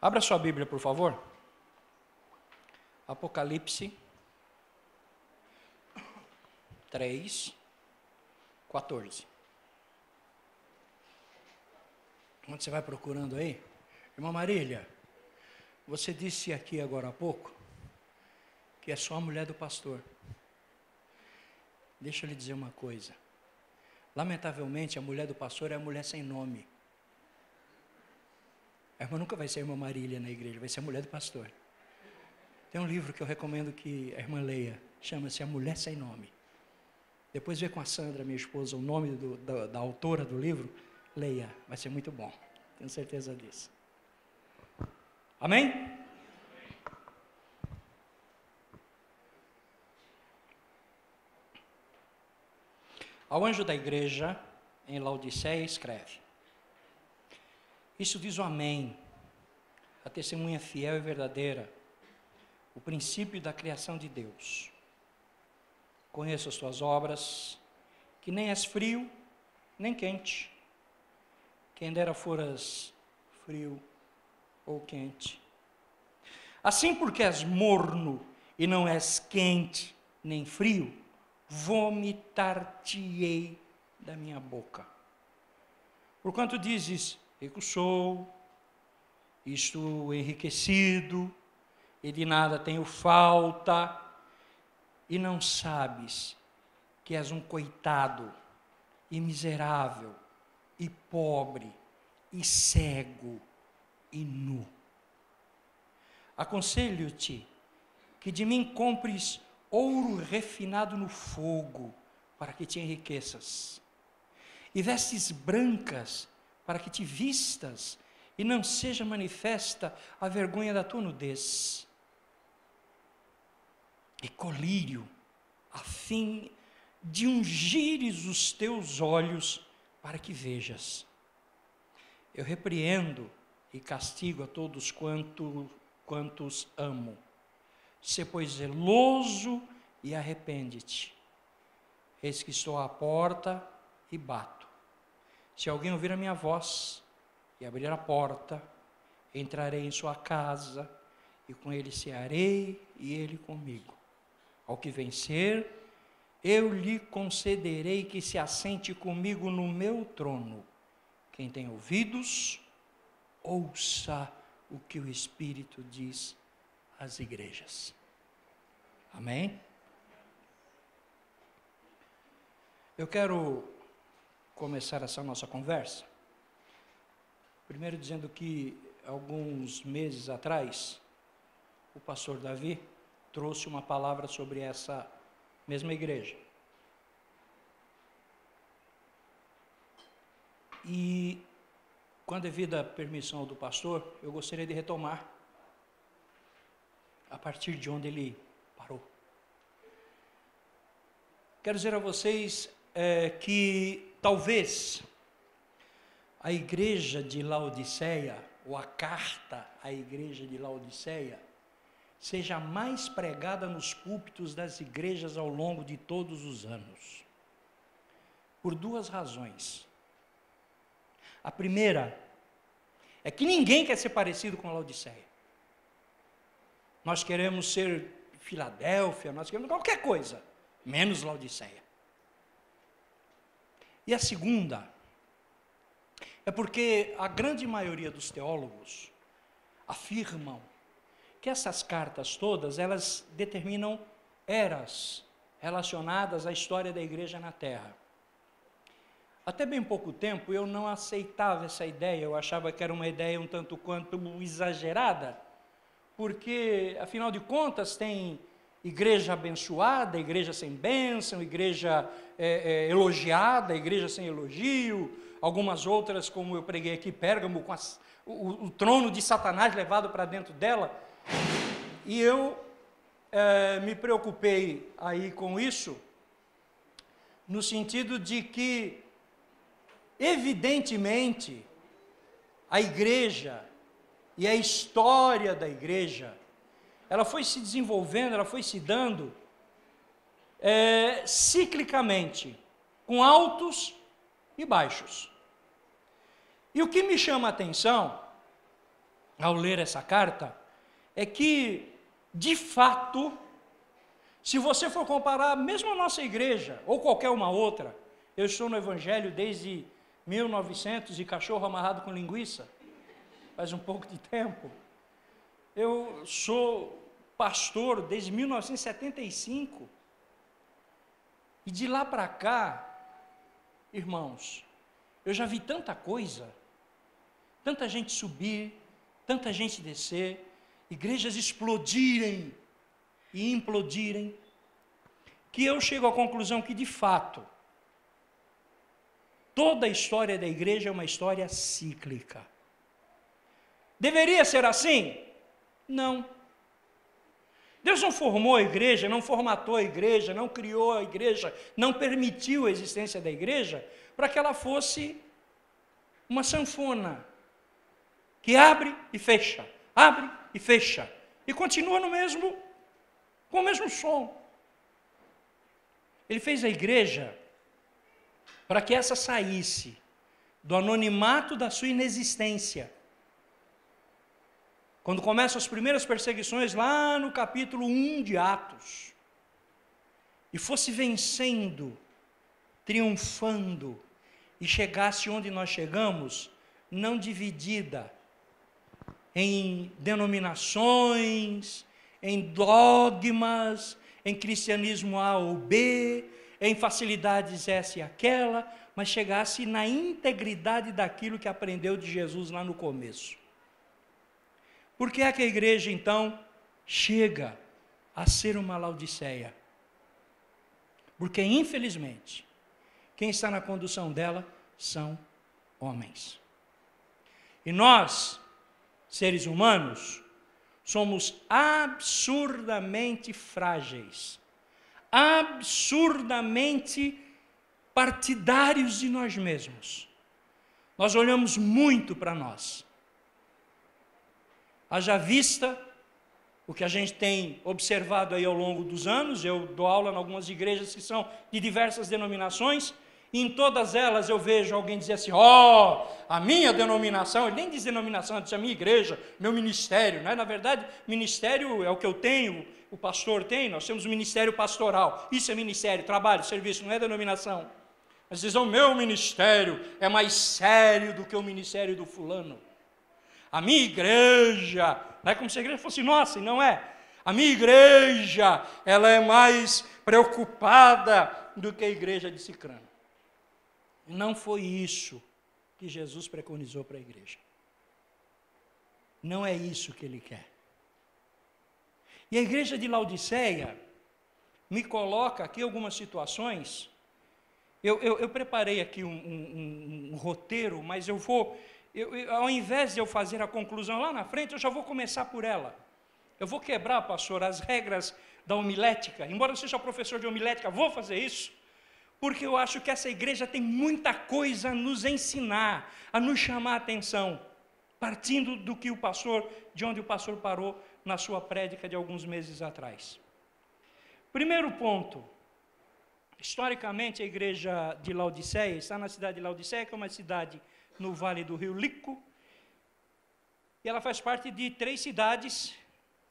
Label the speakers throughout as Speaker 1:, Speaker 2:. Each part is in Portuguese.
Speaker 1: Abra sua Bíblia, por favor. Apocalipse 3:14. Onde você vai procurando aí? Irmã Marília, você disse aqui agora há pouco que é só a mulher do pastor. Deixa eu lhe dizer uma coisa. Lamentavelmente, a mulher do pastor é a mulher sem nome. A irmã nunca vai ser a irmã Marília na igreja, vai ser a mulher do pastor. Tem um livro que eu recomendo que a irmã leia, chama-se A Mulher Sem Nome. Depois vê com a Sandra, minha esposa, o nome da autora do livro, leia, vai ser muito bom, tenho certeza disso. Amém? Ao anjo da igreja em Laodiceia escreve: Isso diz o Amém, a testemunha fiel e verdadeira, o princípio da criação de Deus. Conheço as tuas obras, que nem és frio, nem quente. Quem dera foras frio ou quente. Assim, porque és morno e não és quente nem frio, vomitar-te-ei da minha boca. Porquanto dizes, rico sou, estou enriquecido, e de nada tenho falta, e não sabes que és um coitado, e miserável, e pobre, e cego, e nu. Aconselho-te que de mim compres ouro refinado no fogo, para que te enriqueças, e vestes brancas, para que te vistas, e não seja manifesta a vergonha da tua nudez, e colírio, a fim de ungires os teus olhos, para que vejas. Eu repreendo e castigo a todos quantos amo. Sê, pois, zeloso e arrepende-te. Eis que estou à porta e bato. Se alguém ouvir a minha voz e abrir a porta, entrarei em sua casa, e com ele cearei, e ele comigo. Ao que vencer, eu lhe concederei que se assente comigo no meu trono. Quem tem ouvidos, ouça o que o Espírito diz às igrejas. Amém? Eu quero começar essa nossa conversa, primeiro dizendo que alguns meses atrás, o pastor Davi trouxe uma palavra sobre essa mesma igreja. E, com a devida permissão do pastor, eu gostaria de retomar a partir de onde ele parou. Quero dizer a vocês que talvez a igreja de Laodiceia, ou a carta à igreja de Laodiceia, seja mais pregada nos púlpitos das igrejas ao longo de todos os anos. Por duas razões. A primeira é que ninguém quer ser parecido com Laodiceia. Nós queremos ser Filadélfia, nós queremos qualquer coisa, menos Laodiceia. E a segunda é porque a grande maioria dos teólogos afirmam que essas cartas todas, elas determinam eras relacionadas à história da igreja na terra. Até bem pouco tempo eu não aceitava essa ideia, eu achava que era uma ideia um tanto quanto exagerada, porque, afinal de contas, tem igreja abençoada, igreja sem bênção, igreja elogiada, igreja sem elogio, algumas outras, como eu preguei aqui, Pérgamo, com o trono de Satanás levado para dentro dela. E eu me preocupei aí com isso, no sentido de que, evidentemente, a igreja e a história da igreja, ela foi se desenvolvendo, ela foi se dando ciclicamente, com altos e baixos. E o que me chama a atenção ao ler essa carta, é que, de fato, se você for comparar mesmo a nossa igreja, ou qualquer uma outra, eu estou no Evangelho desde 1900 e cachorro amarrado com linguiça, faz um pouco de tempo. Eu sou pastor desde 1975, e de lá para cá, irmãos, eu já vi tanta coisa, tanta gente subir, tanta gente descer, igrejas explodirem e implodirem, que eu chego à conclusão que, de fato, toda a história da igreja é uma história cíclica. Deveria ser assim? Não. Deus não formou a igreja, não formatou a igreja, não criou a igreja, não permitiu a existência da igreja para que ela fosse uma sanfona que abre e fecha, e continua com o mesmo som. Ele fez a igreja para que essa saísse do anonimato da sua inexistência. Quando começam as primeiras perseguições, lá no capítulo 1 de Atos, e fosse vencendo, triunfando, e chegasse onde nós chegamos, não dividida em denominações, em dogmas, em cristianismo A ou B, em facilidades essa e aquela, mas chegasse na integridade daquilo que aprendeu de Jesus lá no começo. Por que é que a igreja, então, chega a ser uma Laodiceia? Porque, infelizmente, quem está na condução dela são homens. E nós, seres humanos, somos absurdamente frágeis, absurdamente partidários de nós mesmos. Nós olhamos muito para nós. Haja vista o que a gente tem observado aí ao longo dos anos. Eu dou aula em algumas igrejas que são de diversas denominações, e em todas elas eu vejo alguém dizer assim: a minha denominação, ele nem diz denominação, ele diz a minha igreja, meu ministério, né? Na verdade, ministério é o que eu tenho, o pastor tem, nós temos o ministério pastoral, isso é ministério, trabalho, serviço, não é denominação. Mas dizem: o meu ministério é mais sério do que o ministério do fulano. A minha igreja, não é como se a igreja fosse nossa, e não é. A minha igreja, ela é mais preocupada do que a igreja de Cicrano. Não foi isso que Jesus preconizou para a igreja. Não é isso que ele quer. E a igreja de Laodiceia me coloca aqui algumas situações. Eu preparei aqui um roteiro, mas ao invés de eu fazer a conclusão lá na frente, eu já vou começar por ela. Eu vou quebrar, pastor, as regras da homilética. Embora eu seja professor de homilética, vou fazer isso, porque eu acho que essa igreja tem muita coisa a nos ensinar, a nos chamar a atenção, partindo do que de onde o pastor parou na sua prédica de alguns meses atrás. Primeiro ponto: historicamente a igreja de Laodiceia está na cidade de Laodiceia, que é uma cidade no vale do rio Lico, e ela faz parte de 3 cidades,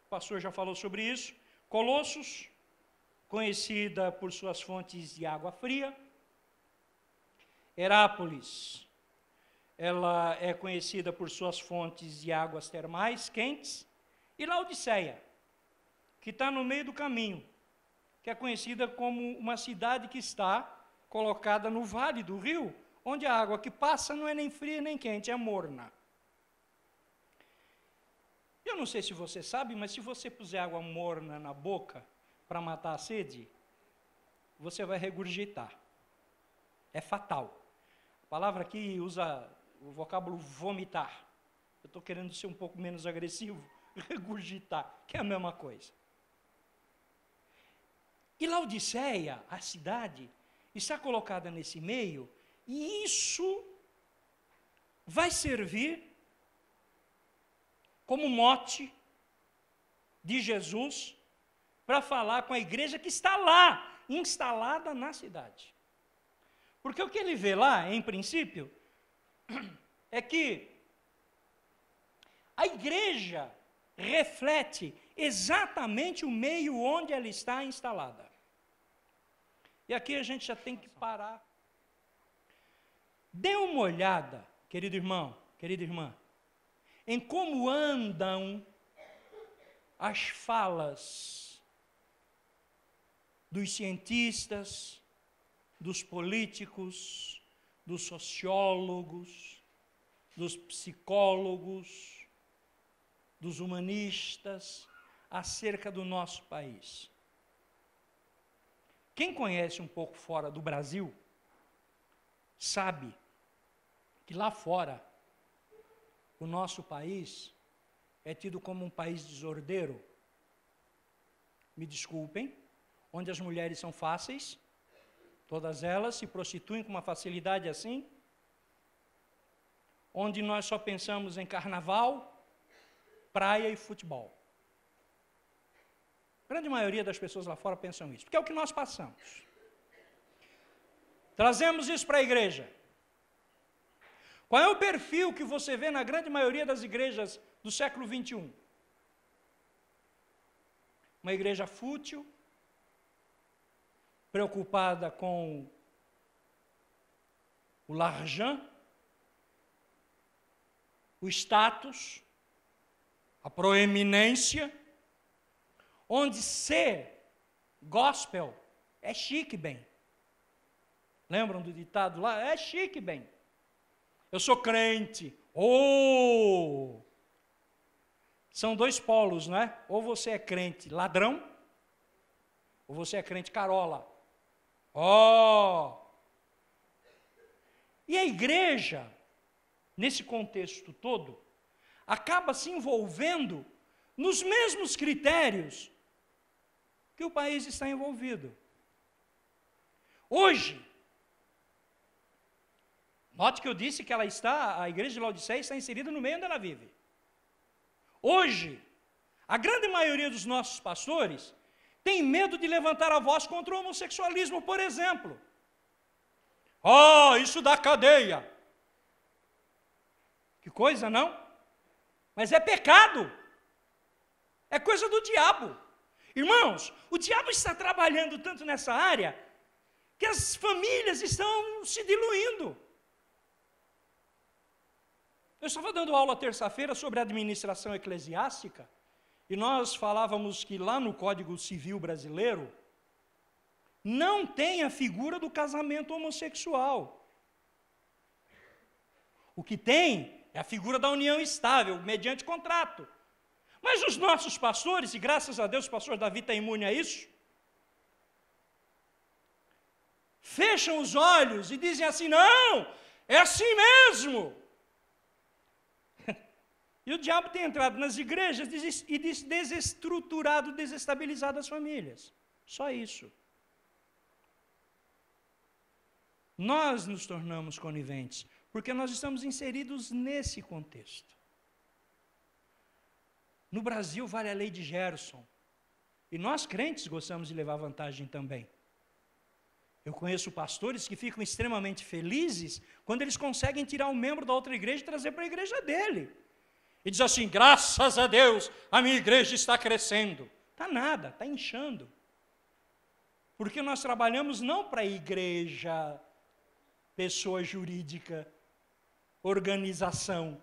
Speaker 1: o pastor já falou sobre isso: Colossos, conhecida por suas fontes de água fria; Herápolis, ela é conhecida por suas fontes de águas termais quentes; e Laodiceia, que está no meio do caminho, que é conhecida como uma cidade que está colocada no vale do rio, onde a água que passa não é nem fria nem quente, é morna. Eu não sei se você sabe, mas se você puser água morna na boca para matar a sede, você vai regurgitar. É fatal. A palavra aqui usa o vocábulo vomitar. Eu estou querendo ser um pouco menos agressivo. Regurgitar, que é a mesma coisa. E Laodiceia, a cidade, está colocada nesse meio, e isso vai servir como mote de Jesus para falar com a igreja que está lá, instalada na cidade. Porque o que ele vê lá, em princípio, é que A igreja reflete exatamente o meio onde ela está instalada. E aqui a gente já tem que parar. Dê uma olhada, querido irmão, querida irmã, em como andam as falas dos cientistas, dos políticos, dos sociólogos, dos psicólogos, dos humanistas, acerca do nosso país. Quem conhece um pouco fora do Brasil, sabe que lá fora, o nosso país é tido como um país desordeiro. Me desculpem, onde as mulheres são fáceis, todas elas se prostituem com uma facilidade assim, onde nós só pensamos em carnaval, praia e futebol. A grande maioria das pessoas lá fora pensam isso, porque é o que nós passamos. Trazemos isso para a igreja. Qual é o perfil que você vê na grande maioria das igrejas do século 21? Uma igreja fútil, preocupada com o l'argent, o status, a proeminência, onde ser gospel é chique, bem. Lembram do ditado lá? É chique, bem. Eu sou crente. Oh! São dois polos, não é? Ou você é crente ladrão, ou você é crente carola. Oh! E a igreja, nesse contexto todo, acaba se envolvendo nos mesmos critérios que o país está envolvido. Hoje, note que eu disse que a igreja de Laodiceia está inserida no meio onde ela vive. Hoje, a grande maioria dos nossos pastores tem medo de levantar a voz contra o homossexualismo, por exemplo. Oh, isso dá cadeia. Que coisa, não? Mas é pecado. É coisa do diabo. Irmãos, o diabo está trabalhando tanto nessa área que as famílias estão se diluindo. Eu estava dando aula terça-feira sobre administração eclesiástica e nós falávamos que lá no Código Civil brasileiro não tem a figura do casamento homossexual. O que tem é a figura da união estável, mediante contrato. Mas os nossos pastores, e graças a Deus o pastor Davi está imune a isso, fecham os olhos e dizem assim, não, é assim mesmo. E o diabo tem entrado nas igrejas e desestruturado, desestabilizado as famílias. Só isso. Nós nos tornamos coniventes, porque nós estamos inseridos nesse contexto. No Brasil vale a lei de Gerson. E nós crentes gostamos de levar vantagem também. Eu conheço pastores que ficam extremamente felizes quando eles conseguem tirar um membro da outra igreja e trazer para a igreja dele. E diz assim, graças a Deus, a minha igreja está crescendo. Está nada, está inchando. Porque nós trabalhamos não para a igreja, pessoa jurídica, organização.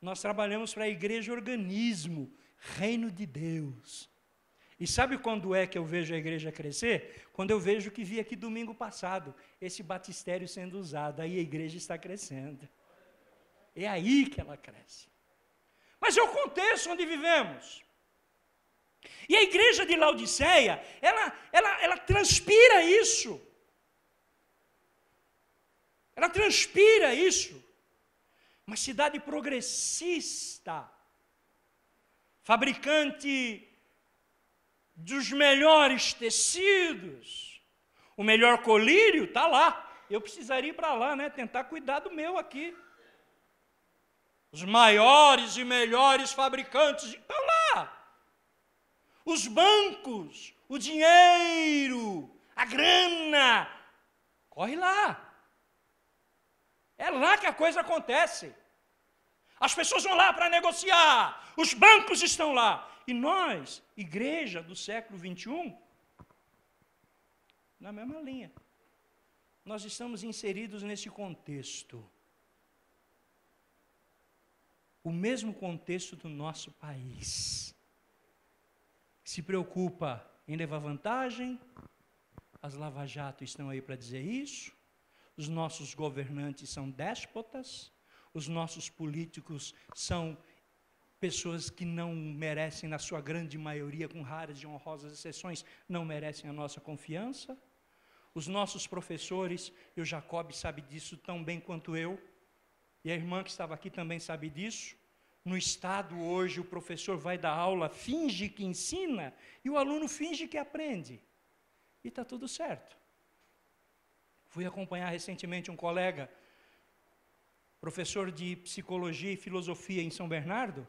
Speaker 1: Nós trabalhamos para a igreja organismo, reino de Deus. E sabe quando é que eu vejo a igreja crescer? Quando eu vejo que vi aqui domingo passado, esse batistério sendo usado, aí a igreja está crescendo. É aí que ela cresce. Mas é o contexto onde vivemos. E a igreja de Laodiceia, ela transpira isso. Ela transpira isso. Uma cidade progressista, fabricante dos melhores tecidos, o melhor colírio está lá. Eu precisaria ir para lá, né? Tentar cuidar do meu aqui. Os maiores e melhores fabricantes estão lá. Os bancos, o dinheiro, a grana, corre lá. É lá que a coisa acontece. As pessoas vão lá para negociar, os bancos estão lá. E nós, igreja do século 21, na mesma linha. Nós estamos inseridos nesse contexto. O mesmo contexto do nosso país. Se preocupa em levar vantagem, as lava-jato estão aí para dizer isso, os nossos governantes são déspotas, os nossos políticos são pessoas que não merecem, na sua grande maioria, com raras e honrosas exceções, não merecem a nossa confiança. Os nossos professores, e o Jacob sabe disso tão bem quanto eu, e a irmã que estava aqui também sabe disso. No Estado hoje o professor vai dar aula, finge que ensina, e o aluno finge que aprende. E está tudo certo. Fui acompanhar recentemente um colega, professor de psicologia e filosofia em São Bernardo,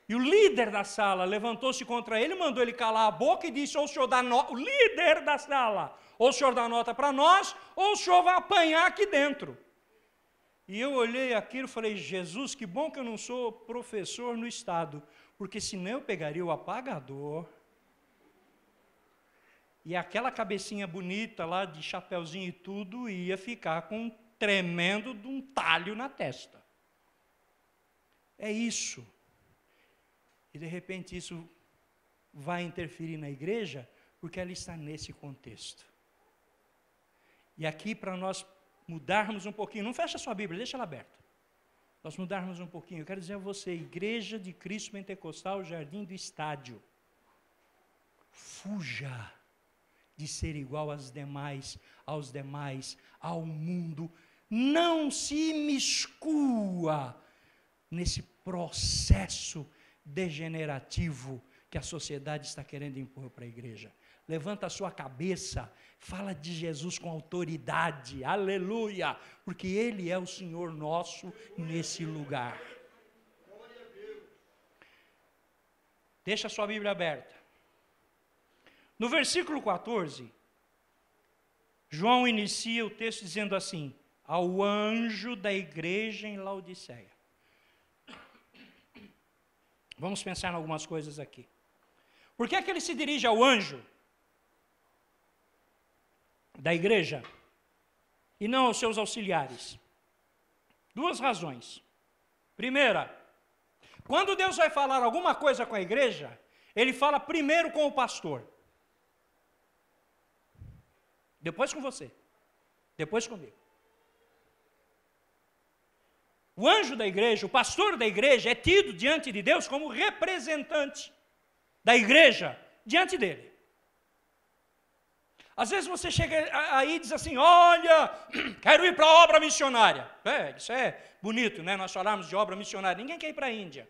Speaker 1: e o líder da sala levantou-se contra ele, mandou ele calar a boca e disse, ou o senhor dá nota, o líder da sala, ou o senhor dá nota para nós, ou o senhor vai apanhar aqui dentro. E eu olhei aquilo e falei, Jesus, que bom que eu não sou professor no Estado, porque senão eu pegaria o apagador, e aquela cabecinha bonita lá, de chapeuzinho e tudo, ia ficar com um tremendo de um talho na testa. É isso. E de repente isso vai interferir na igreja, porque ela está nesse contexto. E aqui para nós mudarmos um pouquinho, não fecha sua Bíblia, deixa ela aberta. Nós mudarmos um pouquinho, eu quero dizer a você, Igreja de Cristo Pentecostal, Jardim do Estádio, fuja de ser igual aos demais, ao mundo, não se imiscua nesse processo degenerativo que a sociedade está querendo impor para a igreja. Levanta a sua cabeça, fala de Jesus com autoridade, aleluia, porque Ele é o Senhor nosso nesse lugar. Deixa a sua Bíblia aberta. No versículo 14, João inicia o texto dizendo assim, ao anjo da igreja em Laodiceia. Vamos pensar em algumas coisas aqui. Por que é que ele se dirige ao anjo da igreja e não aos seus auxiliares? Duas razões. Primeira, quando Deus vai falar alguma coisa com a igreja, Ele fala primeiro com o pastor. Depois com você. Depois comigo. O anjo da igreja, o pastor da igreja, é tido diante de Deus como representante da igreja diante dele. Às vezes você chega aí e diz assim, olha, quero ir para a obra missionária. Isso é bonito, né? Nós falarmos de obra missionária. Ninguém quer ir para a Índia,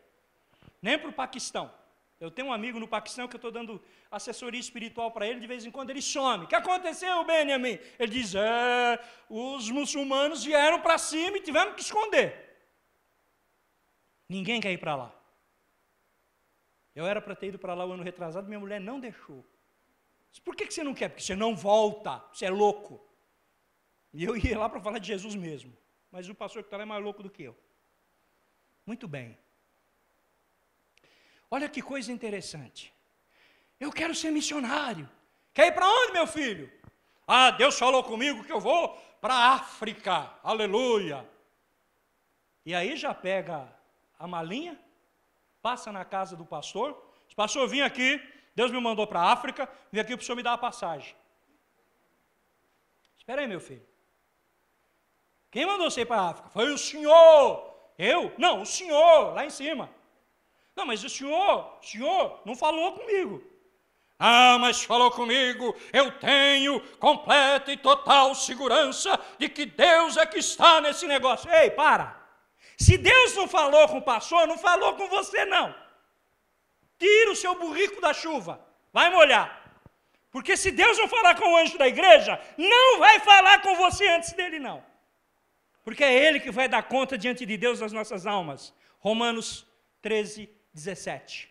Speaker 1: nem para o Paquistão. Eu tenho um amigo no Paquistão que eu estou dando assessoria espiritual para ele, de vez em quando ele some. O que aconteceu, Benjamin? Ele diz, os muçulmanos vieram para cima e tivemos que esconder. Ninguém quer ir para lá. Eu era para ter ido para lá o ano retrasado, minha mulher não deixou. Disse, por que você não quer? Porque você não volta, você é louco. E eu ia lá para falar de Jesus mesmo. Mas o pastor que está lá é mais louco do que eu. Muito bem. Olha que coisa interessante. Eu quero ser missionário. Quer ir para onde, meu filho? Deus falou comigo que eu vou para a África. Aleluia. E aí já pega a malinha, passa na casa do pastor. Pastor, vim aqui, Deus me mandou para a África, vim aqui para o senhor me dar a passagem. Espera aí, meu filho. Quem mandou você ir para a África? Foi o senhor. Eu? Não, o senhor, lá em cima. Não, mas o senhor não falou comigo. Mas falou comigo, eu tenho completa e total segurança de que Deus é que está nesse negócio. Ei, para! Se Deus não falou com o pastor, não falou com você não. Tira o seu burrico da chuva, vai molhar. Porque se Deus não falar com o anjo da igreja, não vai falar com você antes dele não. Porque é Ele que vai dar conta diante de Deus das nossas almas. Romanos 13, 17.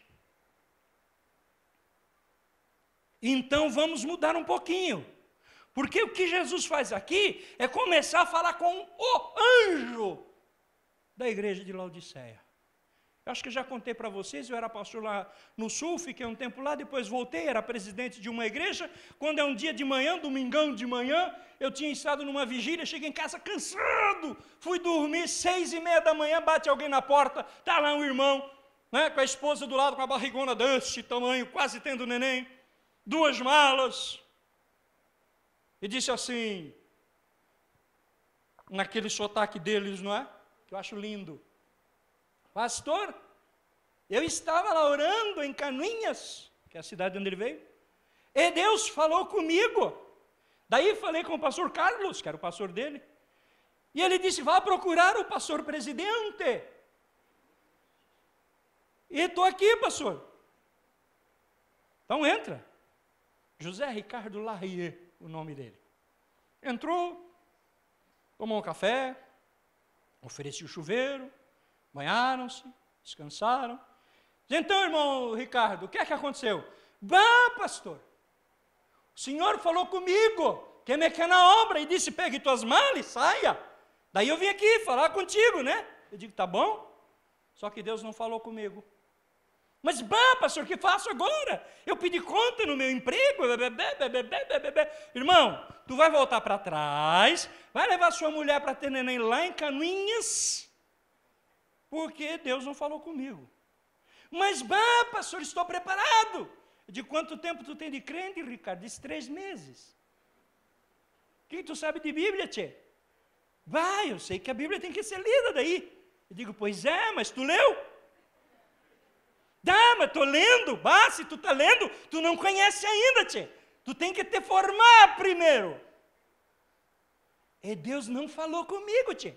Speaker 1: Então vamos mudar um pouquinho. Porque o que Jesus faz aqui é começar a falar com o anjo da igreja de Laodiceia. Eu acho que já contei para vocês, eu era pastor lá no sul, fiquei um tempo lá, depois voltei, era presidente de uma igreja. Quando é um dia de manhã, domingão de manhã, eu tinha estado numa vigília, cheguei em casa cansado, fui dormir, 6:30 da manhã, bate alguém na porta, está lá um irmão, né, com a esposa do lado, com a barrigona deste tamanho, quase tendo neném, 2 malas, e disse assim, naquele sotaque deles, não é? Que eu acho lindo: pastor, eu estava lá orando em Canoinhas, que é a cidade onde ele veio, e Deus falou comigo. Daí falei com o pastor Carlos, que era o pastor dele, e ele disse: vá procurar o pastor presidente. E estou aqui, pastor. Então entra. José Ricardo Larrier, o nome dele. Entrou, tomou um café, ofereceu o chuveiro, banharam-se, descansaram. Então, irmão Ricardo, o que é que aconteceu? Bah, pastor, o senhor falou comigo, que me quer na obra, e disse: pegue tuas malas e saia. Daí eu vim aqui falar contigo, né? Eu digo: tá bom, só que Deus não falou comigo. Mas, bah, pastor, o que faço agora? Eu pedi conta no meu emprego. Irmão, tu vai voltar para trás, vai levar sua mulher para ter neném lá em Canoinhas, porque Deus não falou comigo. Mas, bah, pastor, estou preparado. De quanto tempo tu tem de crente, Ricardo? Diz 3 meses. O que tu sabe de Bíblia, tchê? Bah, eu sei que a Bíblia tem que ser lida daí. Eu digo: pois é, mas tu leu? Mas estou lendo. Bah, se tu está lendo, tu não conhece ainda, tchê. Tu tem que te formar primeiro. E Deus não falou comigo, tchê.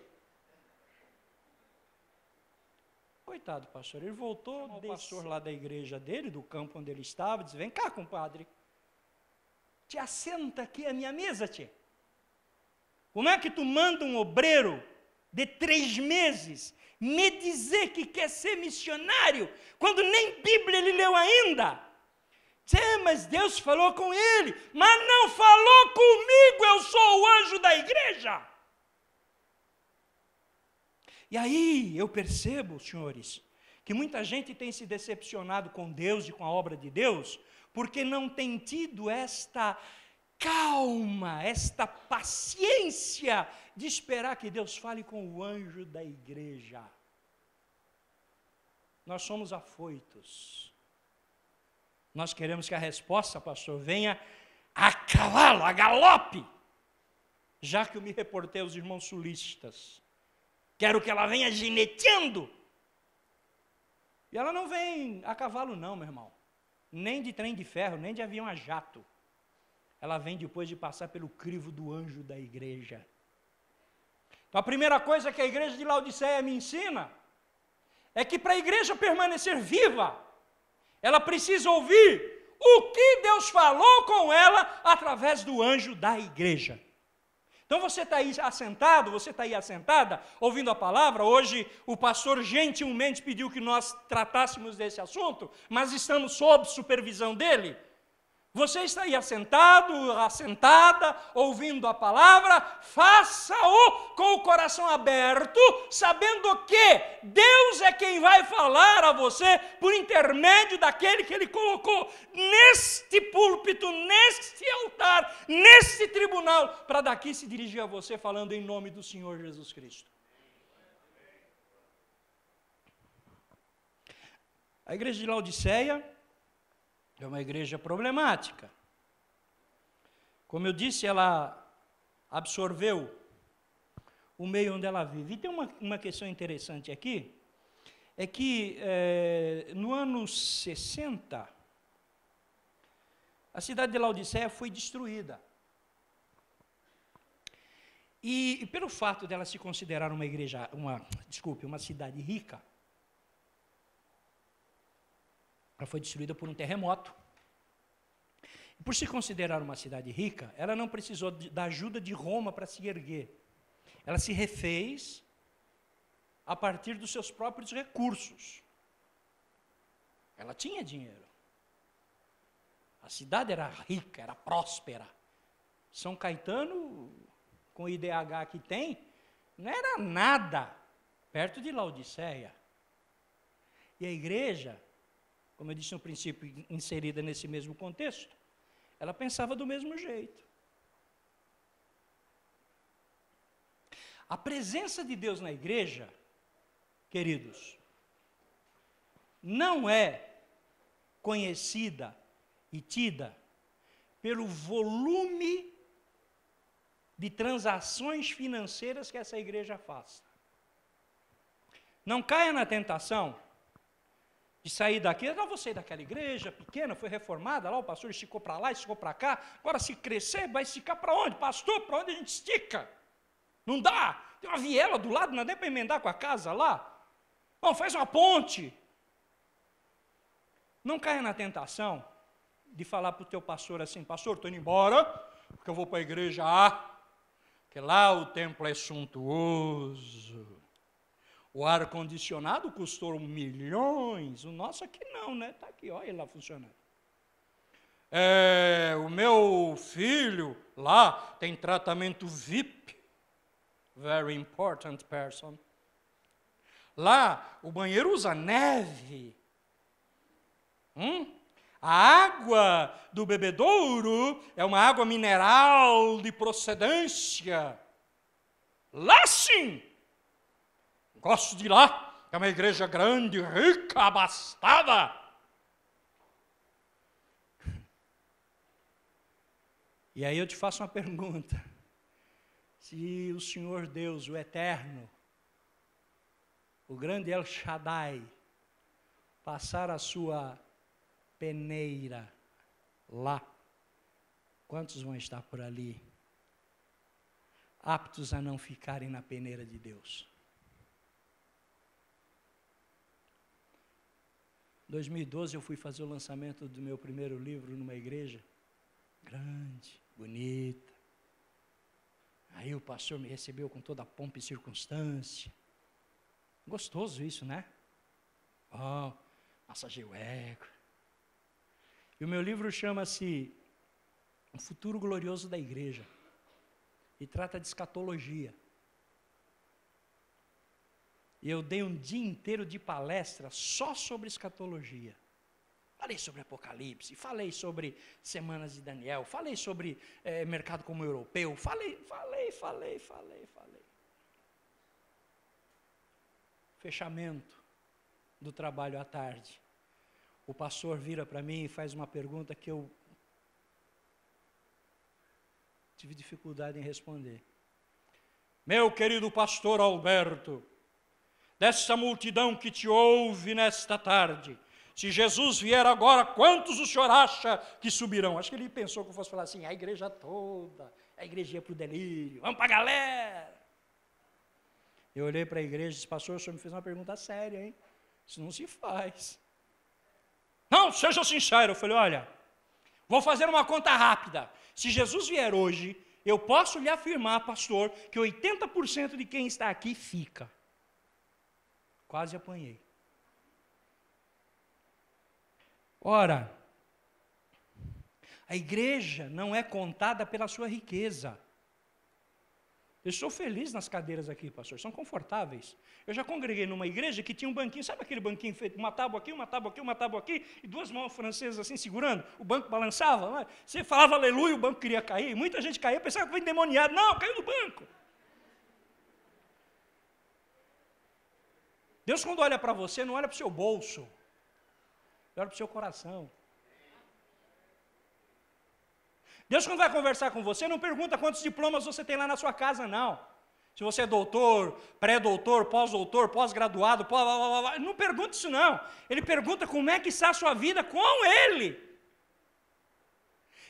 Speaker 1: Coitado, pastor, ele voltou, o pastor lá da igreja dele, do campo onde ele estava, disse: vem cá, compadre, te assenta aqui à minha mesa, tchê. Como é que tu manda um obreiro de 3 meses me dizer que quer ser missionário, quando nem Bíblia ele leu ainda? Mas Deus falou com ele, mas não falou comigo, eu sou o anjo da igreja. E aí eu percebo, senhores, que muita gente tem se decepcionado com Deus e com a obra de Deus, porque não tem tido esta calma, esta paciência de esperar que Deus fale com o anjo da igreja. Nós somos afoitos. Nós queremos que a resposta, pastor, venha a cavalo, a galope. Já que eu me reportei aos irmãos sulistas, quero que ela venha gineteando. E ela não vem a cavalo não, meu irmão. Nem de trem de ferro, nem de avião a jato. Ela vem depois de passar pelo crivo do anjo da igreja. Então a primeira coisa que a igreja de Laodiceia me ensina é que para a igreja permanecer viva, ela precisa ouvir o que Deus falou com ela através do anjo da igreja. Então você está aí assentado, você está aí assentada, ouvindo a palavra. Hoje o pastor gentilmente pediu que nós tratássemos desse assunto, mas estamos sob supervisão dele. Você está aí assentado, assentada, ouvindo a palavra, faça-o com o coração aberto, sabendo que Deus é quem vai falar a você por intermédio daquele que Ele colocou neste púlpito, neste altar, neste tribunal, para daqui se dirigir a você falando em nome do Senhor Jesus Cristo. A igreja de Laodiceia é uma igreja problemática. Como eu disse, ela absorveu o meio onde ela vive. E tem uma questão interessante aqui, é que no ano 60, a cidade de Laodiceia foi destruída. E pelo fato dela se considerar uma cidade rica, ela foi destruída por um terremoto. E por se considerar uma cidade rica, ela não precisou da ajuda de Roma para se erguer. Ela se refez a partir dos seus próprios recursos. Ela tinha dinheiro. A cidade era rica, era próspera. São Caetano, com o IDH que tem, não era nada perto de Laodiceia. E a igreja, como eu disse no princípio, inserida nesse mesmo contexto, ela pensava do mesmo jeito. A presença de Deus na igreja, queridos, não é conhecida e tida pelo volume de transações financeiras que essa igreja faça. Não caia na tentação de sair daqui, eu não vou sair daquela igreja pequena, foi reformada, lá o pastor esticou para lá, esticou para cá, agora se crescer, vai esticar para onde? Pastor, para onde a gente estica? Não dá, tem uma viela do lado, não dá para emendar com a casa lá. Não, faz uma ponte. Não caia na tentação de falar para o teu pastor assim, pastor, estou indo embora, porque eu vou para a igreja A, porque lá o templo é suntuoso. O ar-condicionado custou milhões, o nosso aqui não, né? Está aqui, olha lá funcionando. O meu filho lá tem tratamento VIP, very important person. Lá o banheiro usa neve. A água do bebedouro é uma água mineral de procedência. Lá sim! Gosto de ir lá, é uma igreja grande, rica, abastada. E aí eu te faço uma pergunta. Se o Senhor Deus, o Eterno, o grande El Shaddai, passar a sua peneira lá, quantos vão estar por ali, aptos a não ficarem na peneira de Deus? 2012 eu fui fazer o lançamento do meu primeiro livro numa igreja grande, bonita. Aí o pastor me recebeu com toda a pompa e circunstância. Gostoso isso, né? Massageia o ego. E o meu livro chama-se O Futuro Glorioso da Igreja. E trata de escatologia. E eu dei um dia inteiro de palestra só sobre escatologia. Falei sobre Apocalipse, falei sobre Semanas de Daniel, falei sobre mercado como europeu, falei. Fechamento do trabalho à tarde. O pastor vira para mim e faz uma pergunta que eu tive dificuldade em responder. Meu querido pastor Alberto, dessa multidão que te ouve nesta tarde, se Jesus vier agora, quantos o senhor acha que subirão? Acho que ele pensou que eu fosse falar assim, a igreja toda, a igreja ia para o delírio, vamos para a galera. Eu olhei para a igreja e disse, pastor, o senhor me fez uma pergunta séria, hein? Isso não se faz. Não, seja sincero. Eu falei, olha, vou fazer uma conta rápida. Se Jesus vier hoje, eu posso lhe afirmar, pastor, que 80% de quem está aqui fica. Quase apanhei. Ora, a igreja não é contada pela sua riqueza. Eu estou feliz nas cadeiras aqui, pastor, são confortáveis. Eu já congreguei numa igreja que tinha um banquinho, sabe aquele banquinho feito, uma tábua aqui, uma tábua aqui, uma tábua aqui, e duas mãos francesas assim segurando, o banco balançava, você falava aleluia, o banco queria cair, muita gente caía, pensava que foi endemoniado, não, caiu no banco. Deus quando olha para você, não olha para o seu bolso, olha para o seu coração. Deus quando vai conversar com você, não pergunta quantos diplomas você tem lá na sua casa, não. Se você é doutor, pré-doutor, pós-doutor, pós-graduado, não pergunta isso não. Ele pergunta como é que está a sua vida com Ele.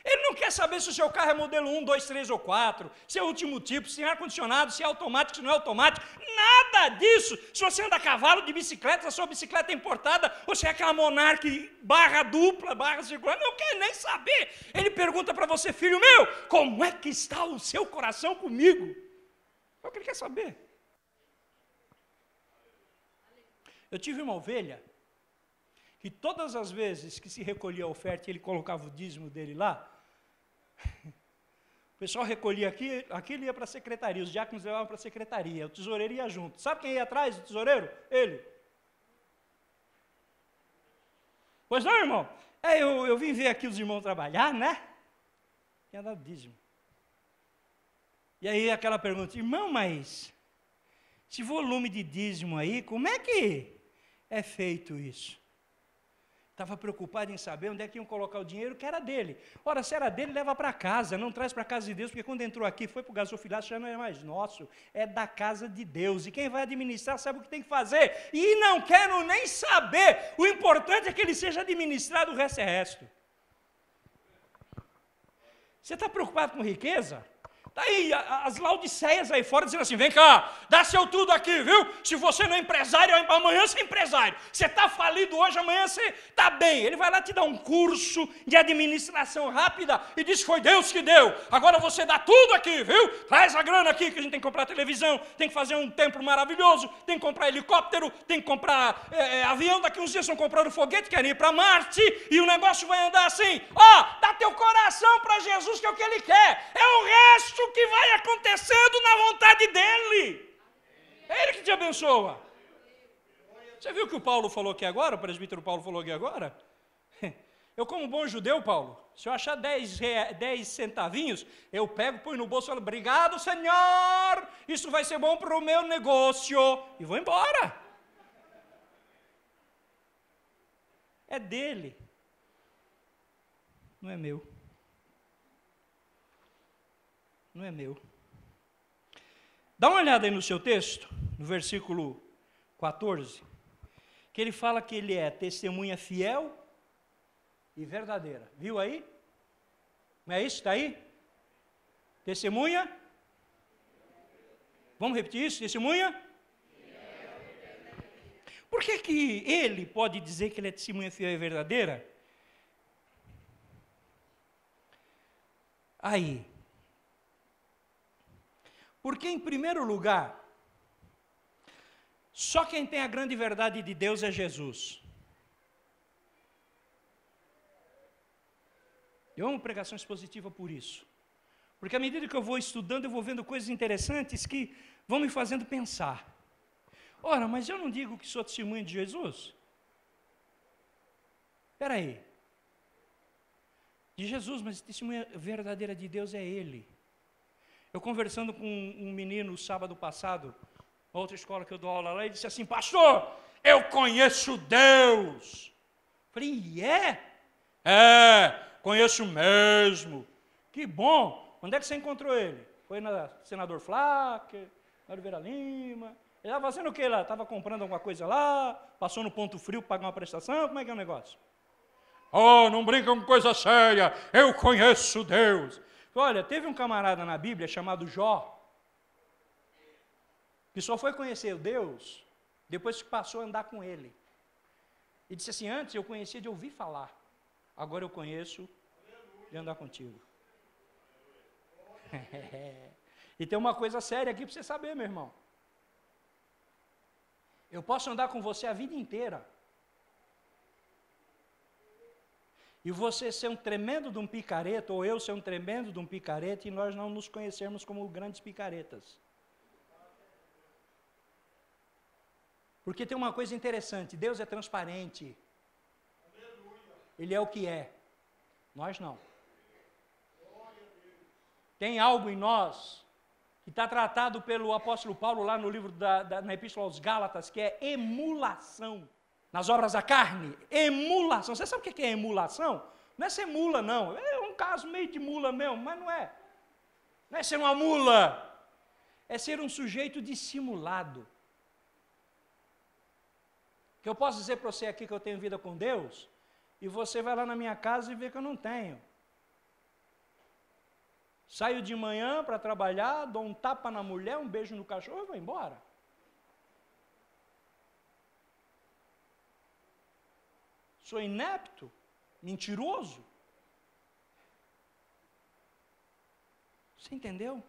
Speaker 1: Ele não quer saber se o seu carro é modelo 1, 2, 3 ou 4, se é o último tipo, se é ar-condicionado, se é automático, se não é automático, nada disso. Se você anda a cavalo, de bicicleta, se a sua bicicleta é importada, ou se é aquela Monarch barra dupla, barra circular, não quer nem saber. Ele pergunta para você, filho meu, como é que está o seu coração comigo? É o que ele quer saber. Eu tive uma ovelha, que todas as vezes que se recolhia a oferta e ele colocava o dízimo dele lá, pessoal recolhia aquilo ia para a secretaria, os diáconos levavam para a secretaria, o tesoureiro ia junto. Sabe quem ia atrás do tesoureiro? Ele. Pois não, irmão? Eu vim ver aqui os irmãos trabalhar, né? Tinha dado dízimo. E aí aquela pergunta, irmão, mas esse volume de dízimo aí, como é que é feito isso? Estava preocupado em saber onde é que iam colocar o dinheiro que era dele. Ora, se era dele, leva para casa, não traz para a casa de Deus, porque quando entrou aqui, foi para o gasofilaço, já não é mais nosso, é da casa de Deus. E quem vai administrar sabe o que tem que fazer. E não quero nem saber, o importante é que ele seja administrado, o resto é resto. Você está preocupado com riqueza? Está aí as laudiceias aí fora dizendo assim, vem cá, dá seu tudo aqui, viu? Se você não é empresário, amanhã você é empresário. Você está falido hoje, amanhã você está bem. Ele vai lá te dar um curso de administração rápida e diz que foi Deus que deu. Agora você dá tudo aqui, viu? Traz a grana aqui que a gente tem que comprar televisão, tem que fazer um templo maravilhoso, tem que comprar helicóptero, tem que comprar avião. Daqui uns dias estão comprando foguete, querem ir para Marte e o negócio vai andar assim. Dá teu coração para Jesus que é o que Ele quer. É o resto que vai acontecendo na vontade dEle. É Ele que te abençoa. Você viu o que o Paulo falou aqui agora? O presbítero Paulo falou aqui agora? Eu, como bom judeu, Paulo, se eu achar 10 centavinhos, eu pego, põe no bolso e falo, obrigado, Senhor, isso vai ser bom para o meu negócio. E vou embora. É dele. Não é meu. Não é meu. Dá uma olhada aí no seu texto, no versículo 14, que ele fala que ele é testemunha fiel e verdadeira. Viu aí? Não é isso? Está aí? Testemunha? Vamos repetir isso? Testemunha? Por que ele pode dizer que ele é testemunha fiel e verdadeira? Aí. Porque, em primeiro lugar, só quem tem a grande verdade de Deus é Jesus. Eu amo pregação expositiva por isso. Porque à medida que eu vou estudando, eu vou vendo coisas interessantes que vão me fazendo pensar. Ora, mas eu não digo que sou testemunha de Jesus? Espera aí. De Jesus, mas a testemunha verdadeira de Deus é Ele. Eu conversando com um menino sábado passado, na outra escola que eu dou aula lá, ele disse assim, pastor, eu conheço Deus. Falei, e é? É, conheço mesmo. Que bom. Onde é que você encontrou ele? Foi na Senador Flacker, na Oliveira Lima. Ele estava fazendo o que lá? Estava comprando alguma coisa lá, passou no ponto frio para pagar uma prestação, como é que é o negócio? Não brinca com coisa séria, eu conheço Deus. Olha, teve um camarada na Bíblia chamado Jó, que só foi conhecer Deus depois que passou a andar com Ele. E disse assim, antes eu conhecia de ouvir falar, agora eu conheço de andar contigo. E tem uma coisa séria aqui para você saber, meu irmão. Eu posso andar com você a vida inteira, e você ser um tremendo de um picareta, ou eu ser um tremendo de um picareta, e nós não nos conhecermos como grandes picaretas. Porque tem uma coisa interessante, Deus é transparente. Ele é o que é, nós não. Tem algo em nós, que está tratado pelo apóstolo Paulo lá no livro na Epístola aos Gálatas, que é emulação. Nas obras da carne, emulação. Você sabe o que é emulação? Não é ser mula, não. É um caso meio de mula mesmo, mas não é. Não é ser uma mula. É ser um sujeito dissimulado. Que eu posso dizer para você aqui que eu tenho vida com Deus, e você vai lá na minha casa e vê que eu não tenho. Saio de manhã para trabalhar, dou um tapa na mulher, um beijo no cachorro e vou embora. Sou inepto, mentiroso. Você entendeu?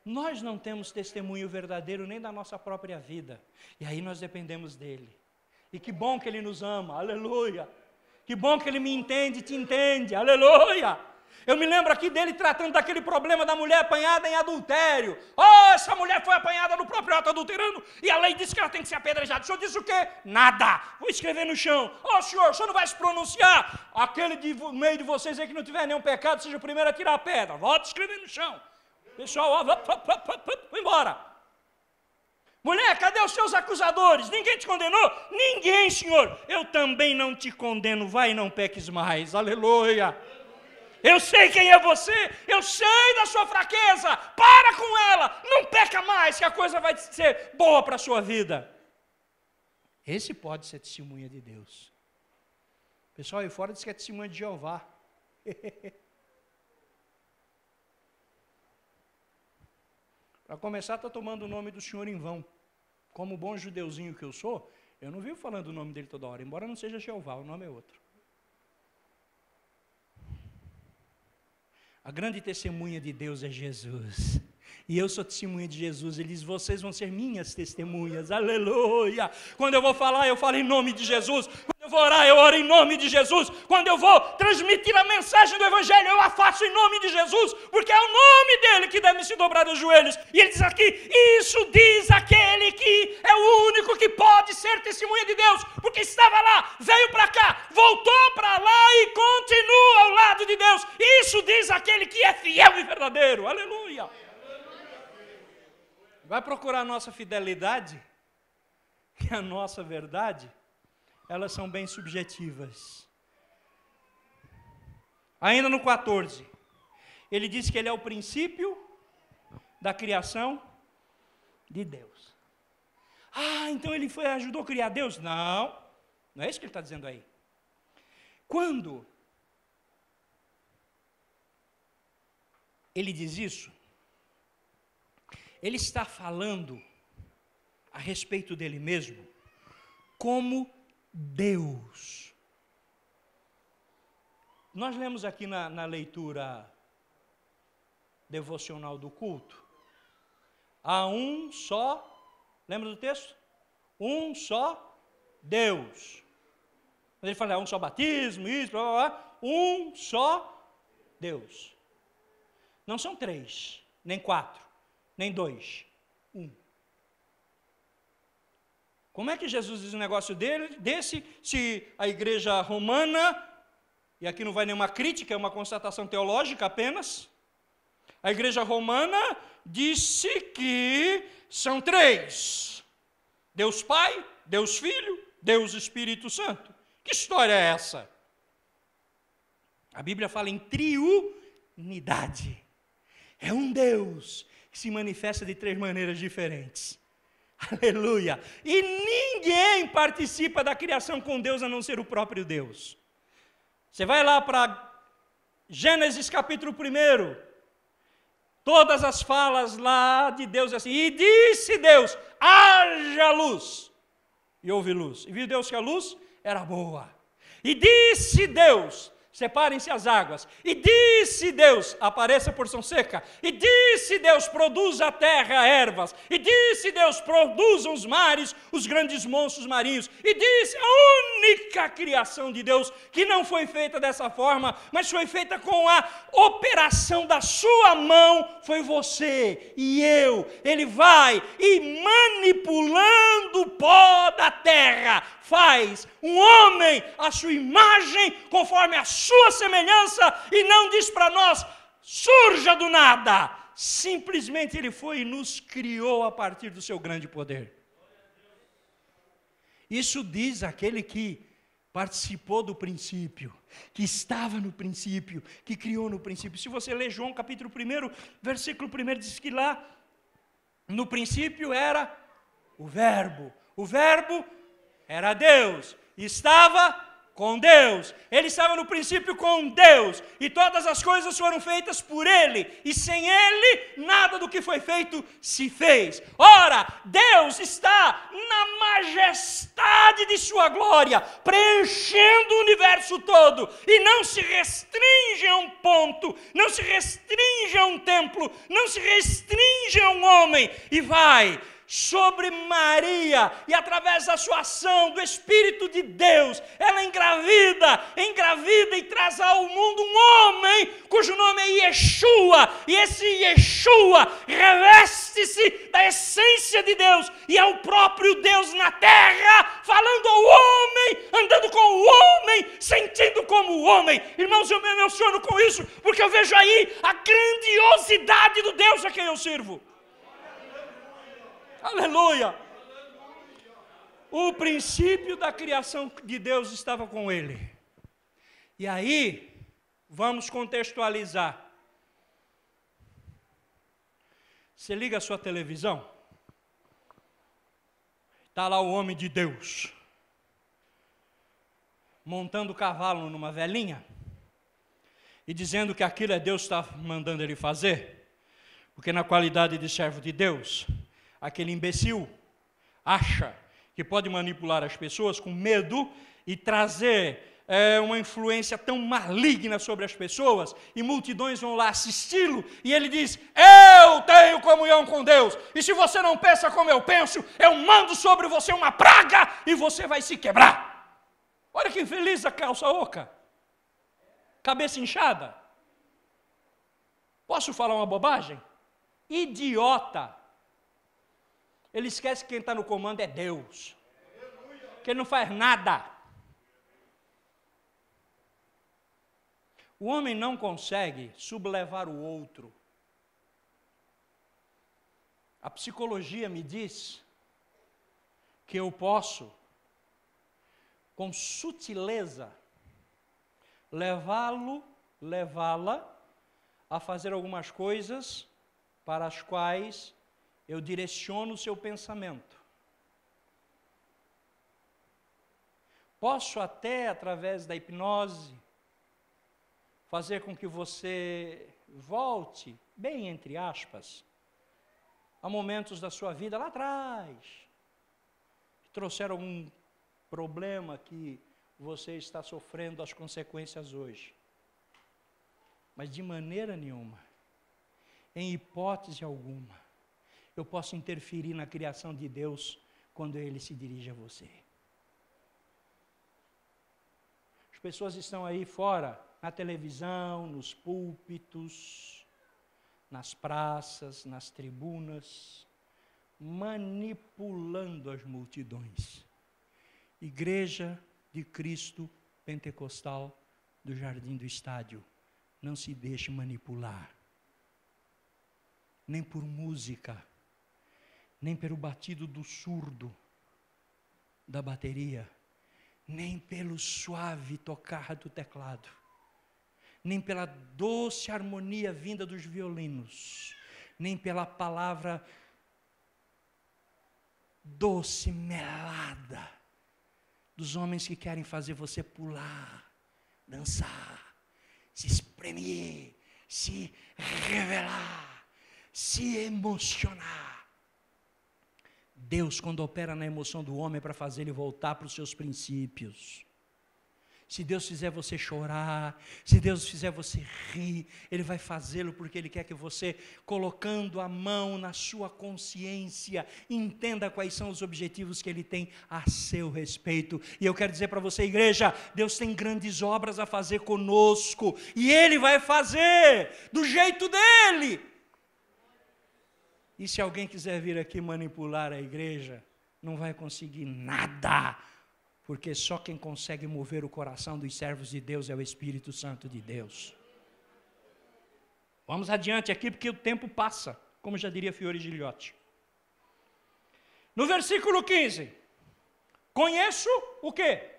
Speaker 1: Nós não temos testemunho verdadeiro nem da nossa própria vida. E aí nós dependemos dele. E que bom que ele nos ama, aleluia. Que bom que ele me entende e te entende, aleluia. Eu me lembro aqui dele tratando daquele problema da mulher apanhada em adultério. Oh, essa mulher foi apanhada no próprio ato adulterando e a lei diz que ela tem que ser apedrejada. O senhor disse o quê? Nada. Vou escrever no chão. Oh, senhor, o senhor não vai se pronunciar. Aquele no meio de vocês aí que não tiver nenhum pecado, seja o primeiro a tirar a pedra. Volta a escrever no chão. Pessoal, ó, vai embora. Mulher, cadê os seus acusadores? Ninguém te condenou? Ninguém, senhor. Eu também não te condeno. Vai e não peques mais. Aleluia. Eu sei quem é você, eu sei da sua fraqueza, para com ela, não peca mais, que a coisa vai ser boa para a sua vida. Esse pode ser testemunha de Deus. O pessoal aí fora diz que é testemunha de Jeová. Para começar, estou tomando o nome do Senhor em vão. Como bom judeuzinho que eu sou, eu não vivo falando o nome dele toda hora, embora não seja Jeová, o nome é outro. A grande testemunha de Deus é Jesus. E eu sou testemunha de Jesus. Ele diz, vocês vão ser minhas testemunhas. Aleluia. Quando eu vou falar, eu falo em nome de Jesus. Quando eu vou orar, eu oro em nome de Jesus. Quando eu vou transmitir a mensagem do Evangelho, eu a faço em nome de Jesus. Porque é o nome dele que deve se dobrar os joelhos. E ele diz aqui, isso diz aquele que é o único que pode ser testemunha de Deus. Porque estava lá, veio para cá, voltou para lá e continua ao lado de Deus. Isso diz aquele que é fiel e verdadeiro. Aleluia. Vai procurar a nossa fidelidade e a nossa verdade, elas são bem subjetivas. Ainda no 14, ele diz que ele é o princípio da criação de Deus. Ah, então ele ajudou a criar Deus? Não, não é isso que ele está dizendo aí. Quando ele diz isso, ele está falando a respeito dele mesmo como Deus. Nós lemos aqui na leitura devocional do culto, há um só, lembra do texto? Um só Deus. Ele fala, um só batismo, isso, blá, blá, blá. Um só Deus. Não são 3, nem 4. Nem 2, 1. Como é que Jesus diz um negócio desse, se a igreja romana, e aqui não vai nenhuma crítica, é uma constatação teológica apenas, a igreja romana disse que são 3, Deus Pai, Deus Filho, Deus Espírito Santo. Que história é essa? A Bíblia fala em triunidade. É um Deus que se manifesta de 3 maneiras diferentes. Aleluia! E ninguém participa da criação com Deus a não ser o próprio Deus. Você vai lá para Gênesis capítulo 1, todas as falas lá de Deus assim, e disse Deus, haja luz, e houve luz. E viu Deus que a luz era boa. E disse Deus, separem-se as águas. E disse Deus, apareça a porção seca. E disse Deus, produza a terra ervas. E disse Deus, produza os mares, os grandes monstros marinhos. E disse, a única criação de Deus que não foi feita dessa forma, mas foi feita com a operação da sua mão, foi você e eu. Ele vai e manipulando o pó da terra, faz um homem à sua imagem, conforme a sua semelhança, e não diz para nós, surja do nada. Simplesmente ele foi e nos criou a partir do seu grande poder. Isso diz aquele que participou do princípio, que estava no princípio, que criou no princípio. Se você ler João capítulo 1, versículo 1, diz que lá, no princípio era o Verbo era Deus, estava com Deus, ele estava no princípio com Deus, e todas as coisas foram feitas por ele, e sem ele, nada do que foi feito se fez. Ora, Deus está na majestade de sua glória, preenchendo o universo todo, e não se restringe a um ponto, não se restringe a um templo, não se restringe a um homem, e vai sobre Maria, e através da sua ação, do Espírito de Deus, ela engravidou engravida e traz ao mundo um homem cujo nome é Yeshua, e esse Yeshua reveste-se da essência de Deus, e é o próprio Deus na terra, falando ao homem, andando com o homem, sentindo como o homem. Irmãos, eu me emociono com isso, porque eu vejo aí a grandiosidade do Deus a quem eu sirvo. Aleluia! O princípio da criação de Deus estava com ele. E aí, vamos contextualizar. Você liga a sua televisão, está lá o homem de Deus, montando o cavalo numa velhinha, e dizendo que aquilo é Deus que está mandando ele fazer, porque na qualidade de servo de Deus, aquele imbecil acha que pode manipular as pessoas com medo e trazer uma influência tão maligna sobre as pessoas, e multidões vão lá assisti-lo, e ele diz: eu tenho comunhão com Deus, e se você não pensa como eu penso, eu mando sobre você uma praga, e você vai se quebrar. Olha que infeliz a calça oca, cabeça inchada. Posso falar uma bobagem? Idiota. Ele esquece que quem está no comando é Deus, que ele não faz nada. O homem não consegue sublevar o outro. A psicologia me diz que eu posso, com sutileza, levá-la a fazer algumas coisas para as quais eu direciono o seu pensamento. Posso até, através da hipnose, fazer com que você volte, bem entre aspas, a momentos da sua vida lá atrás, que trouxeram algum problema que você está sofrendo as consequências hoje. Mas de maneira nenhuma, em hipótese alguma, eu posso interferir na criação de Deus quando Ele se dirige a você. As pessoas estão aí fora, na televisão, nos púlpitos, nas praças, nas tribunas, manipulando as multidões. Igreja de Cristo Pentecostal do Jardim do Estádio, não se deixe manipular, nem por música, nem pelo batido do surdo da bateria, nem pelo suave tocar do teclado, nem pela doce harmonia vinda dos violinos, nem pela palavra doce, melada, dos homens que querem fazer você pular, dançar, se espremer, se revelar, se emocionar. Deus, quando opera na emoção do homem, é para fazer ele voltar para os seus princípios. Se Deus fizer você chorar, se Deus fizer você rir, Ele vai fazê-lo porque Ele quer que você, colocando a mão na sua consciência, entenda quais são os objetivos que Ele tem a seu respeito. E eu quero dizer para você, igreja, Deus tem grandes obras a fazer conosco, e Ele vai fazer do jeito dEle. E se alguém quiser vir aqui manipular a igreja, não vai conseguir nada, porque só quem consegue mover o coração dos servos de Deus é o Espírito Santo de Deus. Vamos adiante aqui, porque o tempo passa, como já diria Fiore Gigliotti. No versículo 15, conheço o quê?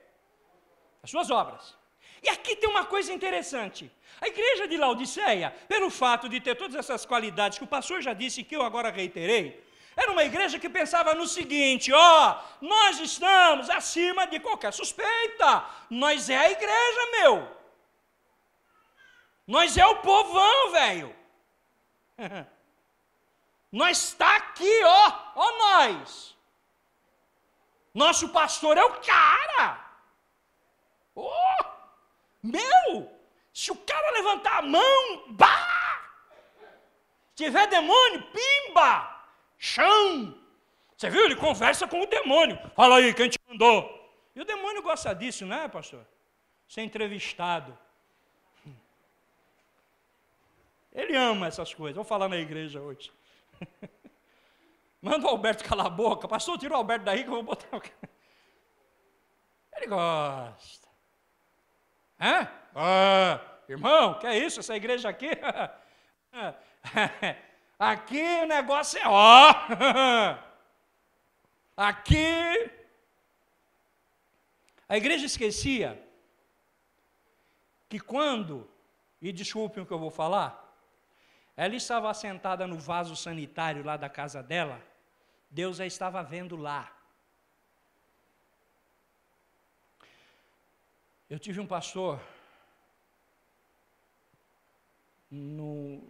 Speaker 1: As suas obras. E aqui tem uma coisa interessante. A igreja de Laodiceia, pelo fato de ter todas essas qualidades que o pastor já disse, que eu agora reiterei, era uma igreja que pensava no seguinte: nós estamos acima de qualquer suspeita, nós é a igreja, meu, nós é o povão, velho, nós está aqui, nós, nosso pastor é o cara, se o cara levantar a mão, tiver demônio, pimba, chão. Você viu? Ele conversa com o demônio. Fala aí, quem te mandou? E o demônio gosta disso, não é, pastor? ser entrevistado. Ele ama essas coisas. Vou falar na igreja hoje. Manda o Alberto calar a boca. Pastor, tira o Alberto daí que eu vou botar o... Ele gosta. Hã? Irmão, que é isso? Essa igreja aqui? Aqui o negócio é ó. Aqui. A igreja esquecia que quando, e desculpem o que eu vou falar, ela estava sentada no vaso sanitário lá da casa dela, Deus a estava vendo lá. Eu tive um pastor, no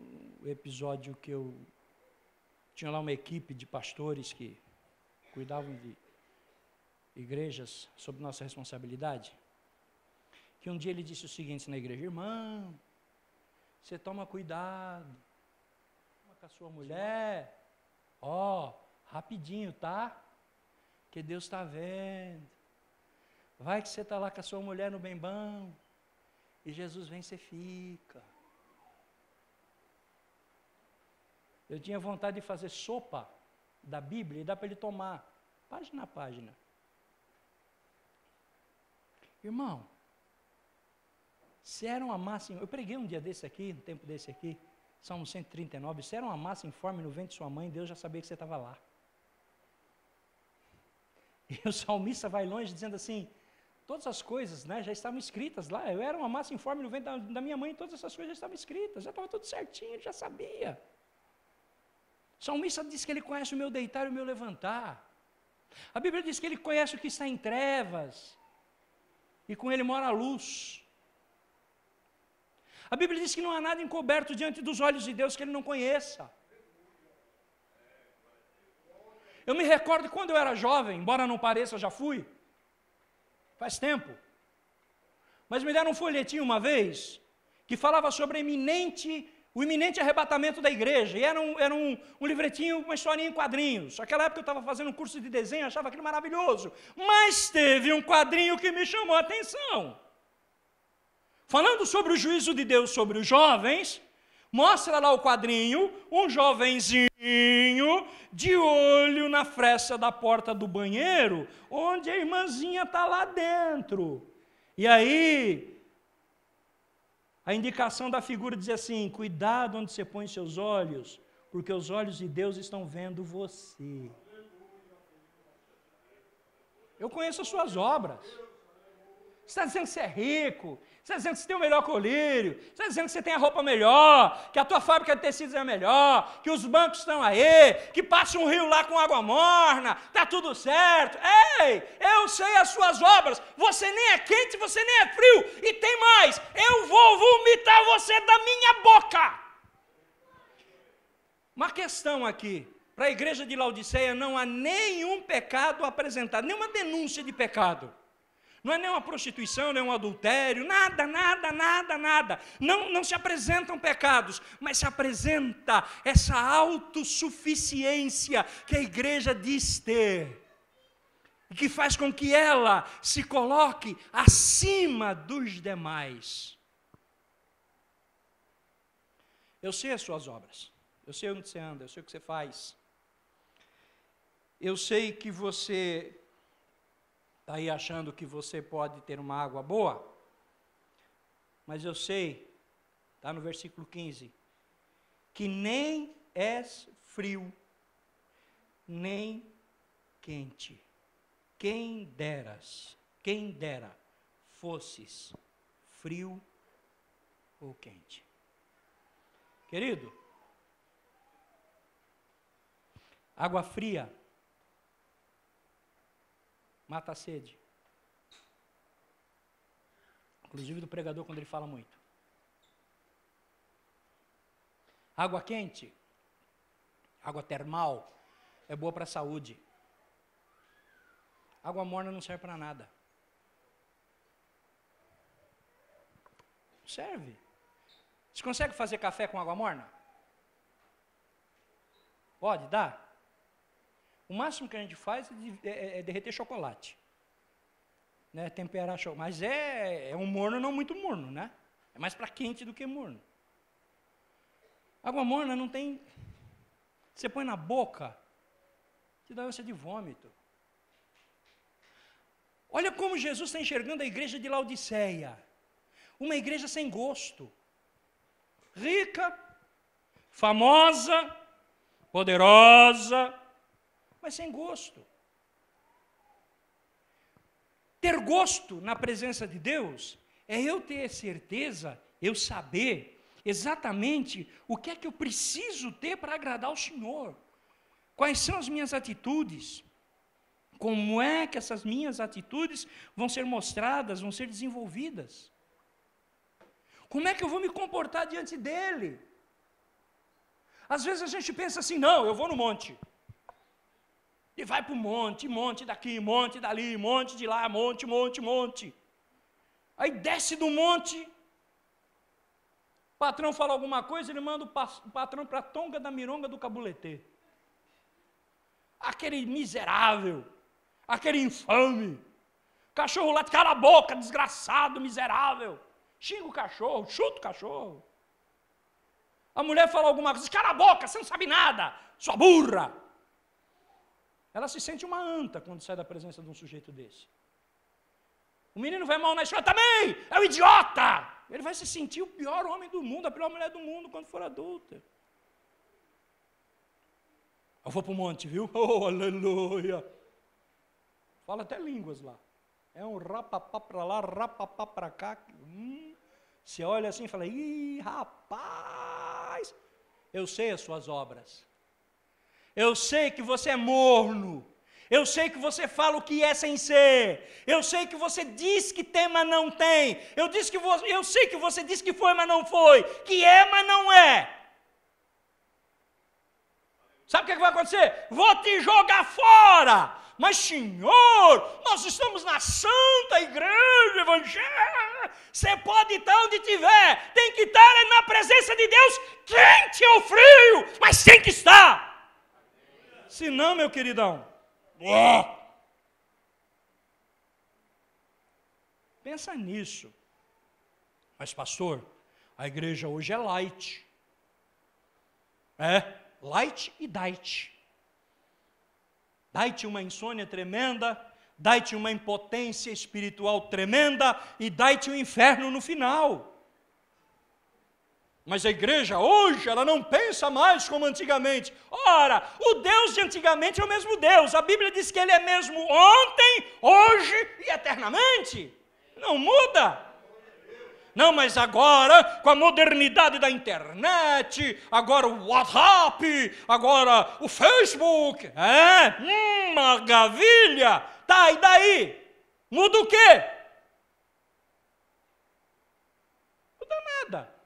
Speaker 1: episódio que eu tinha lá uma equipe de pastores que cuidavam de igrejas sob nossa responsabilidade, que um dia ele disse o seguinte na igreja: irmão, você toma cuidado com a sua mulher, rapidinho, tá? Que Deus está vendo. Vai que você está lá com a sua mulher no bem bom, e Jesus vem, você fica. Eu tinha vontade de fazer sopa da Bíblia e dá para ele tomar, página a página. Irmão, se era uma massa, eu preguei um dia desse aqui, um tempo desse aqui, Salmo 139, se era uma massa informe no ventre de sua mãe, Deus já sabia que você estava lá. E o salmista vai longe dizendo assim, todas as coisas, né, já estavam escritas lá, eu era uma massa informe no ventre da minha mãe, todas essas coisas já estavam escritas, já estava tudo certinho, ele já sabia. O salmista diz que ele conhece o meu deitar e o meu levantar. A Bíblia diz que ele conhece o que está em trevas, e com ele mora a luz. A Bíblia diz que não há nada encoberto diante dos olhos de Deus que ele não conheça. Eu me recordo quando eu era jovem, embora não pareça, já fui, faz tempo, mas me deram um folhetinho uma vez, que falava sobre o iminente arrebatamento da igreja, e era um livretinho, uma historinha em quadrinhos. Naquela época eu estava fazendo um curso de desenho, achava aquilo maravilhoso, mas teve um quadrinho que me chamou a atenção. Falando sobre o juízo de Deus sobre os jovens, mostra lá o quadrinho, um jovenzinho de olho na fresta da porta do banheiro, onde a irmãzinha está lá dentro. E aí, a indicação da figura diz assim, cuidado onde você põe seus olhos, porque os olhos de Deus estão vendo você. Eu conheço as suas obras. Você está dizendo que você é rico, você está dizendo que você tem o melhor colírio, você está dizendo que você tem a roupa melhor, que a tua fábrica de tecidos é melhor, que os bancos estão aí, que passa um rio lá com água morna, está tudo certo. Ei, eu sei as suas obras, você nem é quente, você nem é frio, e tem mais, eu vou vomitar você da minha boca. Uma questão aqui, para a igreja de Laodiceia não há nenhum pecado apresentado, nenhuma denúncia de pecado. Não é nem uma prostituição, nem um adultério, nada. Não se apresentam pecados, mas se apresenta essa autossuficiência que a igreja diz ter, e que faz com que ela se coloque acima dos demais. Eu sei as suas obras, eu sei onde você anda, eu sei o que você faz, eu sei que você está aí achando que você pode ter uma água boa, mas eu sei, está no versículo 15, que nem és frio, nem quente. Quem dera fosses frio ou quente. Querido, água fria mata a sede. Inclusive do pregador quando ele fala muito. Água quente, água termal, é boa para a saúde. Água morna não serve para nada. Serve. Você consegue fazer café com água morna? Pode, dá? O máximo que a gente faz é derreter chocolate. né, temperar show. Mas é um morno não muito morno, né? É mais para quente do que morno. Água morna não tem... Você põe na boca, te dá ânsia de vômito. Olha como Jesus está enxergando a igreja de Laodiceia. Uma igreja sem gosto. Rica, famosa, poderosa, mas sem gosto. Ter gosto na presença de Deus é eu ter certeza, eu saber exatamente o que é que eu preciso ter para agradar o Senhor. Quais são as minhas atitudes? Como é que essas minhas atitudes vão ser mostradas, vão ser desenvolvidas? Como é que eu vou me comportar diante dEle? Às vezes a gente pensa assim, não, eu vou no monte. E vai para o monte, monte daqui, monte dali, monte de lá, monte, monte, monte. Aí desce do monte, o patrão fala alguma coisa, ele manda o patrão para a tonga da mironga do cabuletê. Aquele miserável, aquele infame, cachorro lá, cala a boca, desgraçado, miserável. Xinga o cachorro, chuta o cachorro. A mulher fala alguma coisa, cala a boca, você não sabe nada, sua burra. Ela se sente uma anta quando sai da presença de um sujeito desse. O menino vai mal na escola também, é um idiota. Ele vai se sentir o pior homem do mundo, a pior mulher do mundo quando for adulta. Eu vou para o monte, viu? Oh, aleluia. Fala até línguas lá. É um rapapá para lá, rapapá para cá. Você olha assim e fala, ih, rapaz, eu sei as suas obras. Eu sei que você é morno. Eu sei que você fala o que é sem ser. Eu sei que você diz que tem, mas não tem. Eu sei que você diz que foi, mas não foi. Que é, mas não é. Sabe o que vai acontecer? Vou te jogar fora. Mas, Senhor, nós estamos na santa igreja evangélica. Você pode estar onde estiver. Tem que estar na presença de Deus, quente ou frio, mas tem que estar. Se não, meu queridão, pensa nisso. Mas, pastor, a igreja hoje é light. Light e diet. Dai-te uma insônia tremenda, dai-te uma impotência espiritual tremenda e dai-te um inferno no final. Mas a igreja hoje, ela não pensa mais como antigamente. Ora, o Deus de antigamente é o mesmo Deus. A Bíblia diz que Ele é mesmo ontem, hoje e eternamente. Não muda. Não, mas agora, com a modernidade da internet, agora o WhatsApp, agora o Facebook, maravilha! Tá, e daí? Muda o quê? Muda nada.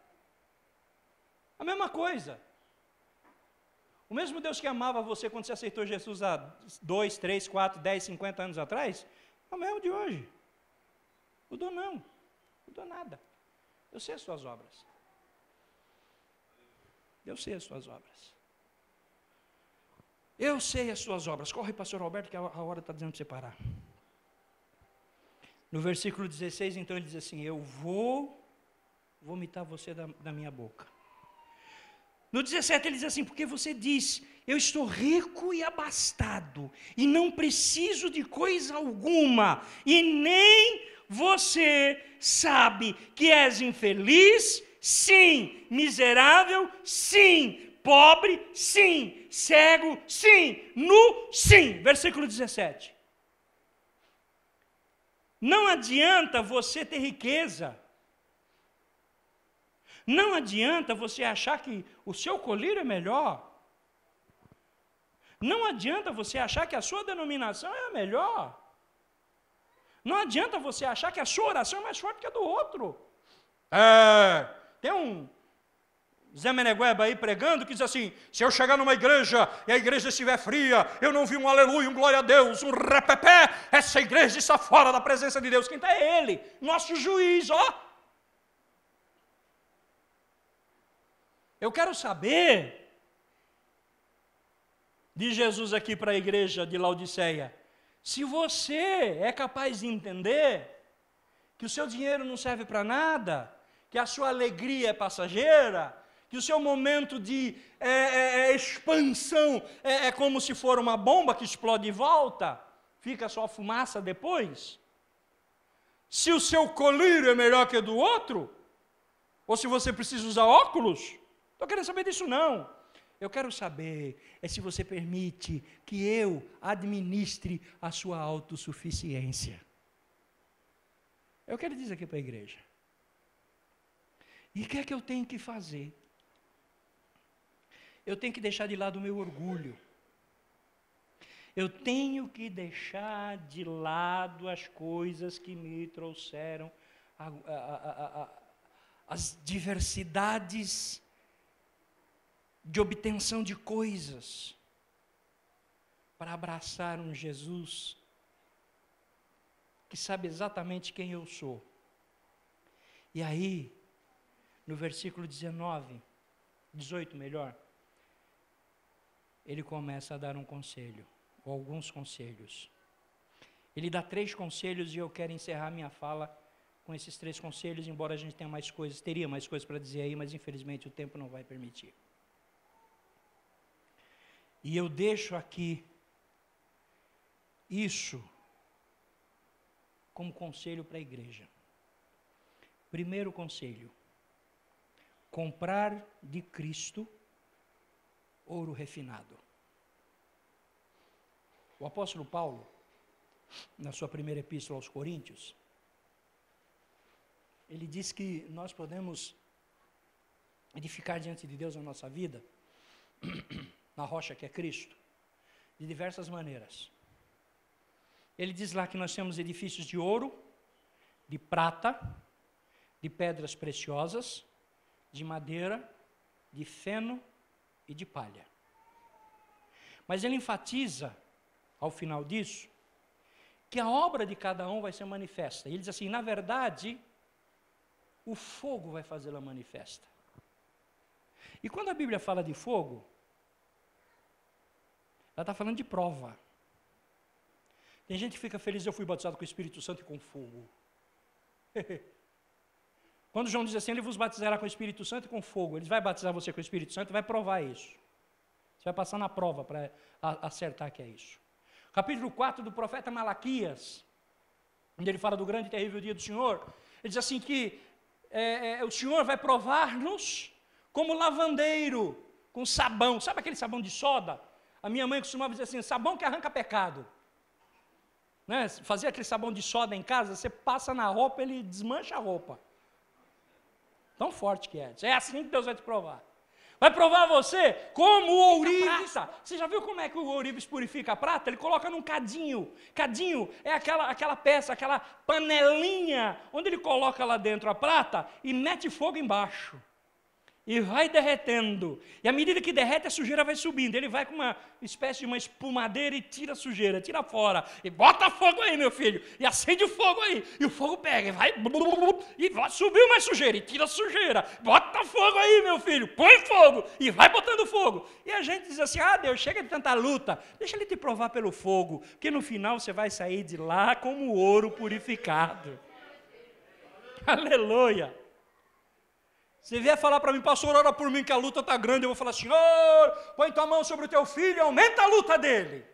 Speaker 1: A mesma coisa. O mesmo Deus que amava você quando você aceitou Jesus há 2, 3, 4, 10, 50 anos atrás, é o mesmo de hoje. Mudou não, mudou nada. Eu sei as suas obras. Eu sei as suas obras. Eu sei as suas obras. Corre, pastor Roberto, que a hora está dizendo para você parar. No versículo 16, então, ele diz assim, eu vou vomitar você da minha boca. No 17 ele diz assim, porque você diz, eu estou rico e abastado, e não preciso de coisa alguma, e nem você sabe que és infeliz, sim, miserável, sim, pobre, sim, cego, sim, nu, sim. Versículo 17. Não adianta você ter riqueza. Não adianta você achar que o seu colírio é melhor. Não adianta você achar que a sua denominação é a melhor. Não adianta você achar que a sua oração é mais forte que a do outro. Tem um Zé Menegueba aí pregando que diz assim, se eu chegar numa igreja e a igreja estiver fria, eu não vi um aleluia, um glória a Deus, um repepé, essa igreja está fora da presença de Deus. Quem está é Ele, nosso juiz, ó. Eu quero saber de Jesus aqui para a igreja de Laodiceia, Se você é capaz de entender que o seu dinheiro não serve para nada, que a sua alegria é passageira, que o seu momento de expansão é como se for uma bomba que explode de volta, fica só fumaça depois. Se o seu colírio é melhor que o do outro, ou se você precisa usar óculos, estou querendo saber disso não. Eu quero saber se você permite que eu administre a sua autossuficiência. Eu quero dizer aqui para a igreja. E o que é que eu tenho que fazer? Eu tenho que deixar de lado o meu orgulho. Eu tenho que deixar de lado as coisas que me trouxeram as diversidades de obtenção de coisas, para abraçar um Jesus que sabe exatamente quem eu sou. E aí, no versículo 18 melhor, ele começa a dar um conselho, ou alguns conselhos. Ele dá 3 conselhos e eu quero encerrar minha fala com esses 3 conselhos, embora a gente tenha mais coisas, teria mais coisas para dizer aí, mas infelizmente o tempo não vai permitir. E eu deixo aqui isso como conselho para a igreja. Primeiro conselho: comprar de Cristo ouro refinado. O apóstolo Paulo, na sua primeira epístola aos Coríntios, ele diz que nós podemos edificar diante de Deus a nossa vida na rocha que é Cristo, de diversas maneiras. Ele diz lá que nós temos edifícios de ouro, de prata, de pedras preciosas, de madeira, de feno e de palha. Mas ele enfatiza, ao final disso, que a obra de cada um vai ser manifesta. Ele diz assim, na verdade, o fogo vai fazê-la manifesta. E quando a Bíblia fala de fogo, ela está falando de prova. Tem gente que fica feliz, eu fui batizado com o Espírito Santo e com fogo. Quando João diz assim, ele vos batizará com o Espírito Santo e com fogo, ele vai batizar você com o Espírito Santo e vai provar isso. Você vai passar na prova para acertar que é isso. Capítulo 4 do profeta Malaquias, onde ele fala do grande e terrível dia do Senhor, ele diz assim que o Senhor vai provar-nos como lavandeiro, com sabão. Sabe aquele sabão de soda? A minha mãe costumava dizer assim, sabão que arranca pecado. Né? Fazer aquele sabão de soda em casa, você passa na roupa, ele desmancha a roupa. Tão forte que é. É assim que Deus vai te provar. Vai provar você como o ourives. Você já viu como é que o ourives purifica a prata? Ele coloca num cadinho. Cadinho é aquela peça, aquela panelinha, onde ele coloca lá dentro a prata e mete fogo embaixo. E vai derretendo. E à medida que derrete, a sujeira vai subindo. Ele vai com uma espécie de uma espumadeira e tira a sujeira, tira fora. E bota fogo aí, meu filho. E acende o fogo aí. E o fogo pega e vai. E vai, subiu mais sujeira e tira a sujeira. Bota fogo aí, meu filho. Põe fogo. E vai botando fogo. E a gente diz assim, Deus, chega de tanta luta. Deixa ele te provar pelo fogo. Porque no final você vai sair de lá como ouro purificado. Aleluia. Se vier falar para mim, pastor, ora por mim que a luta está grande, eu vou falar, Senhor, põe tua mão sobre o teu filho e aumenta a luta dele.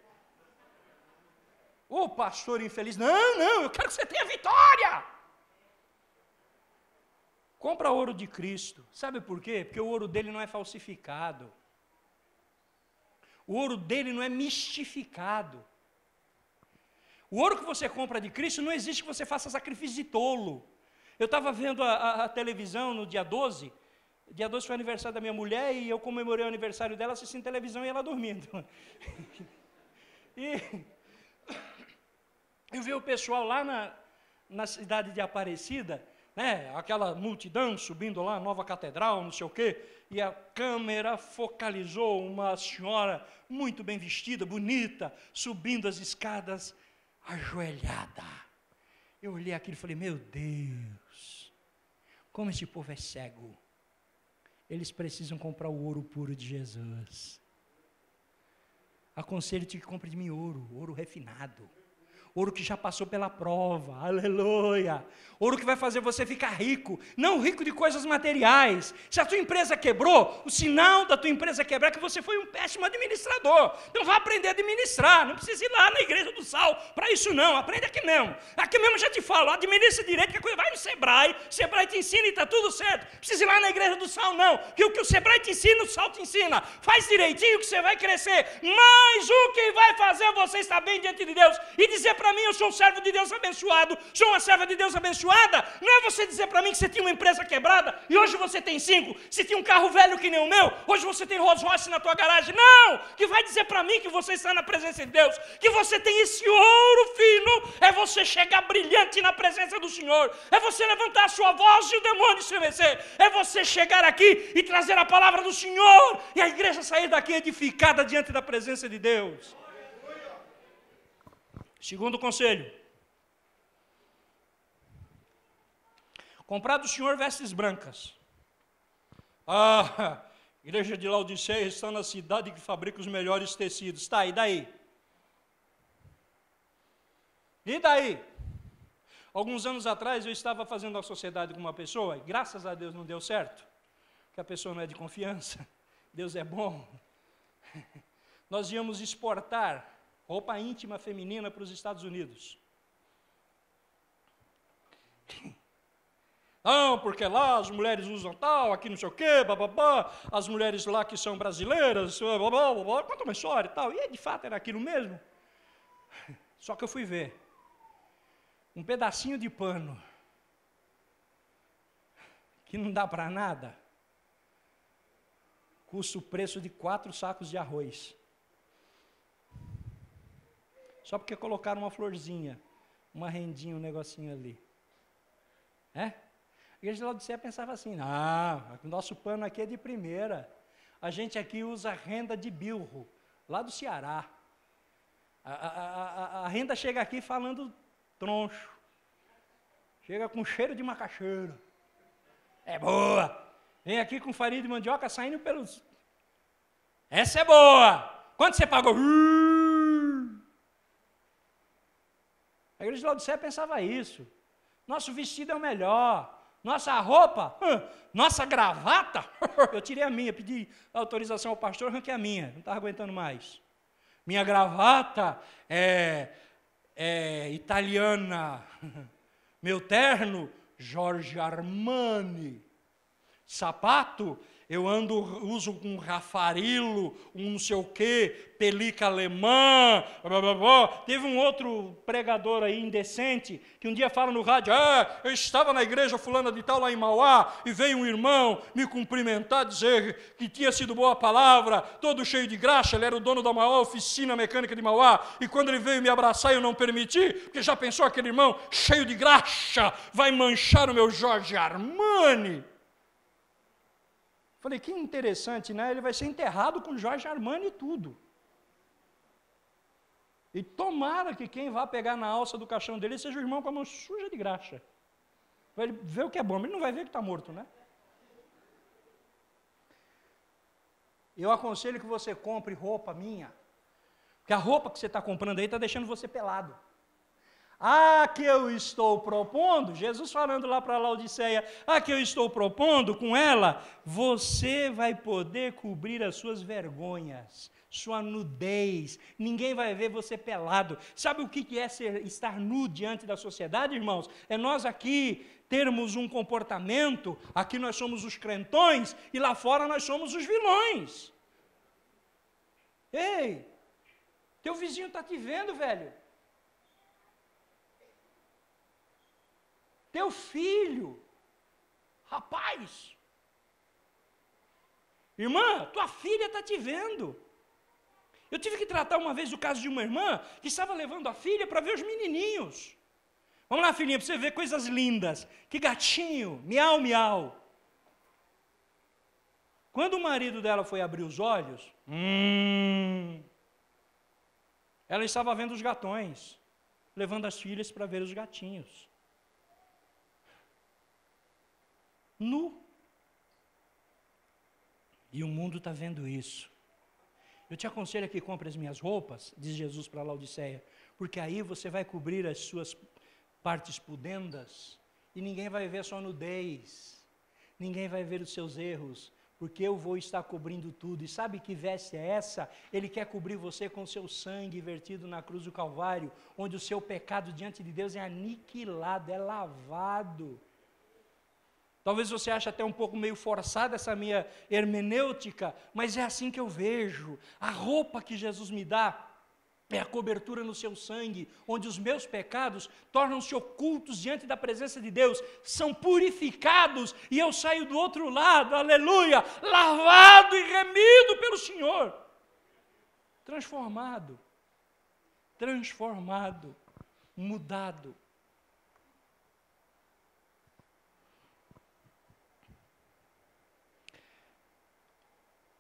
Speaker 1: Ô pastor infeliz, não, eu quero que você tenha vitória. Compra ouro de Cristo. Sabe por quê? Porque o ouro dele não é falsificado. O ouro dele não é mistificado. O ouro que você compra de Cristo, não existe que você faça sacrifício de tolo. Eu estava vendo a televisão no dia 12, dia 12 foi o aniversário da minha mulher, e eu comemorei o aniversário dela assistindo televisão e ela dormindo. E eu vi o pessoal lá na cidade de Aparecida, né, aquela multidão subindo lá, nova catedral, não sei o quê, e a câmera focalizou uma senhora muito bem vestida, bonita, subindo as escadas, ajoelhada. Eu olhei aquilo e falei, meu Deus, como esse povo é cego. Eles precisam comprar o ouro puro de Jesus. Aconselho-te que compre de mim ouro refinado. ouro que já passou pela prova, aleluia. Ouro que vai fazer você ficar rico, não rico de coisas materiais. Se a tua empresa quebrou, o sinal da tua empresa quebrar é que você foi um péssimo administrador. Então vá aprender a administrar, não precisa ir lá na igreja do Sal para isso não, aprende aqui mesmo. Aqui mesmo já te falo, administra direito, que a coisa vai no Sebrae te ensina e está tudo certo. Não precisa ir lá na igreja do Sal não, que o Sebrae te ensina, o Sal te ensina. Faz direitinho que você vai crescer, mas o que vai fazer você estar bem diante de Deus e dizer para mim, eu sou um servo de Deus abençoado, sou uma serva de Deus abençoada, não é você dizer para mim que você tinha uma empresa quebrada e hoje você tem 5, se tinha um carro velho que nem o meu, hoje você tem Rolls Royce na tua garagem, não, que vai dizer para mim que você está na presença de Deus, que você tem esse ouro fino, é você chegar brilhante na presença do Senhor, é você levantar a sua voz e o demônio se vencer, é você chegar aqui e trazer a palavra do Senhor e a igreja sair daqui edificada diante da presença de Deus. Segundo conselho, comprar do Senhor vestes brancas. Ah, igreja de Laodiceia está na cidade que fabrica os melhores tecidos. Tá, e daí? E daí? Alguns anos atrás eu estava fazendo uma sociedade com uma pessoa, e graças a Deus não deu certo, porque a pessoa não é de confiança, Deus é bom. Nós íamos exportar roupa íntima feminina para os Estados Unidos. Não, porque lá as mulheres usam tal, aqui não sei o quê, bababá, as mulheres lá que são brasileiras, bababá, conta uma história e tal. E de fato era aquilo mesmo. Só que eu fui ver. Um pedacinho de pano, que não dá para nada, custa o preço de 4 sacos de arroz. Só porque colocaram uma florzinha, uma rendinha, um negocinho ali. É? A igreja de Laodiceia pensava assim, não, o nosso pano aqui é de primeira. A gente aqui usa renda de bilro, lá do Ceará. A renda chega aqui falando troncho. Chega com cheiro de macaxeira. É boa. Vem aqui com farinha de mandioca saindo pelos... Essa é boa. Quanto você pagou? A igreja de Laodiceia pensava isso. Nosso vestido é o melhor. Nossa roupa, nossa gravata, eu tirei a minha, pedi autorização ao pastor, arranquei a minha, não estava aguentando mais. Minha gravata é italiana, meu terno, Giorgio Armani, sapato, eu uso um Raffarillo, um não sei o quê, pelica alemã, blá, blá, blá. Teve um outro pregador aí indecente, que um dia fala no rádio, eu estava na igreja fulana de tal lá em Mauá, e veio um irmão me cumprimentar, dizer que tinha sido boa a palavra, todo cheio de graxa, ele era o dono da maior oficina mecânica de Mauá, e quando ele veio me abraçar eu não permiti, porque já pensou aquele irmão cheio de graxa, vai manchar o meu Giorgio Armani. Falei, que interessante, né? Ele vai ser enterrado com Giorgio Armani e tudo. E tomara que quem vá pegar na alça do caixão dele seja o irmão com a mão suja de graxa. Vai ver o que é bom, mas ele não vai ver que está morto, né? Eu aconselho que você compre roupa minha, porque a roupa que você está comprando aí está deixando você pelado. Que eu estou propondo, Jesus falando lá para Laodiceia, que eu estou propondo com ela, você vai poder cobrir as suas vergonhas, sua nudez, ninguém vai ver você pelado. Sabe o que é estar nu diante da sociedade, irmãos? É nós aqui termos um comportamento, aqui nós somos os crentões, e lá fora nós somos os vilões. Ei, teu vizinho está te vendo, velho. Teu filho, rapaz, irmã, tua filha está te vendo. Eu tive que tratar uma vez o caso de uma irmã que estava levando a filha para ver os menininhos. Vamos lá, filhinha, para você ver coisas lindas. Que gatinho, miau, miau. Quando o marido dela foi abrir os olhos, ela estava vendo os gatões, levando as filhas para ver os gatinhos. Nu. E o mundo está vendo isso. Eu te aconselho que compre as minhas roupas, diz Jesus para Laodiceia, porque aí você vai cobrir as suas partes pudendas e ninguém vai ver a sua nudez, ninguém vai ver os seus erros, porque eu vou estar cobrindo tudo. E sabe que veste é essa? Ele quer cobrir você com o seu sangue vertido na cruz do Calvário, onde o seu pecado diante de Deus é aniquilado, é lavado. Talvez você ache até um pouco meio forçada essa minha hermenêutica, mas é assim que eu vejo. A roupa que Jesus me dá é a cobertura no seu sangue, onde os meus pecados tornam-se ocultos diante da presença de Deus, são purificados e eu saio do outro lado, aleluia, lavado e remido pelo Senhor, transformado, mudado.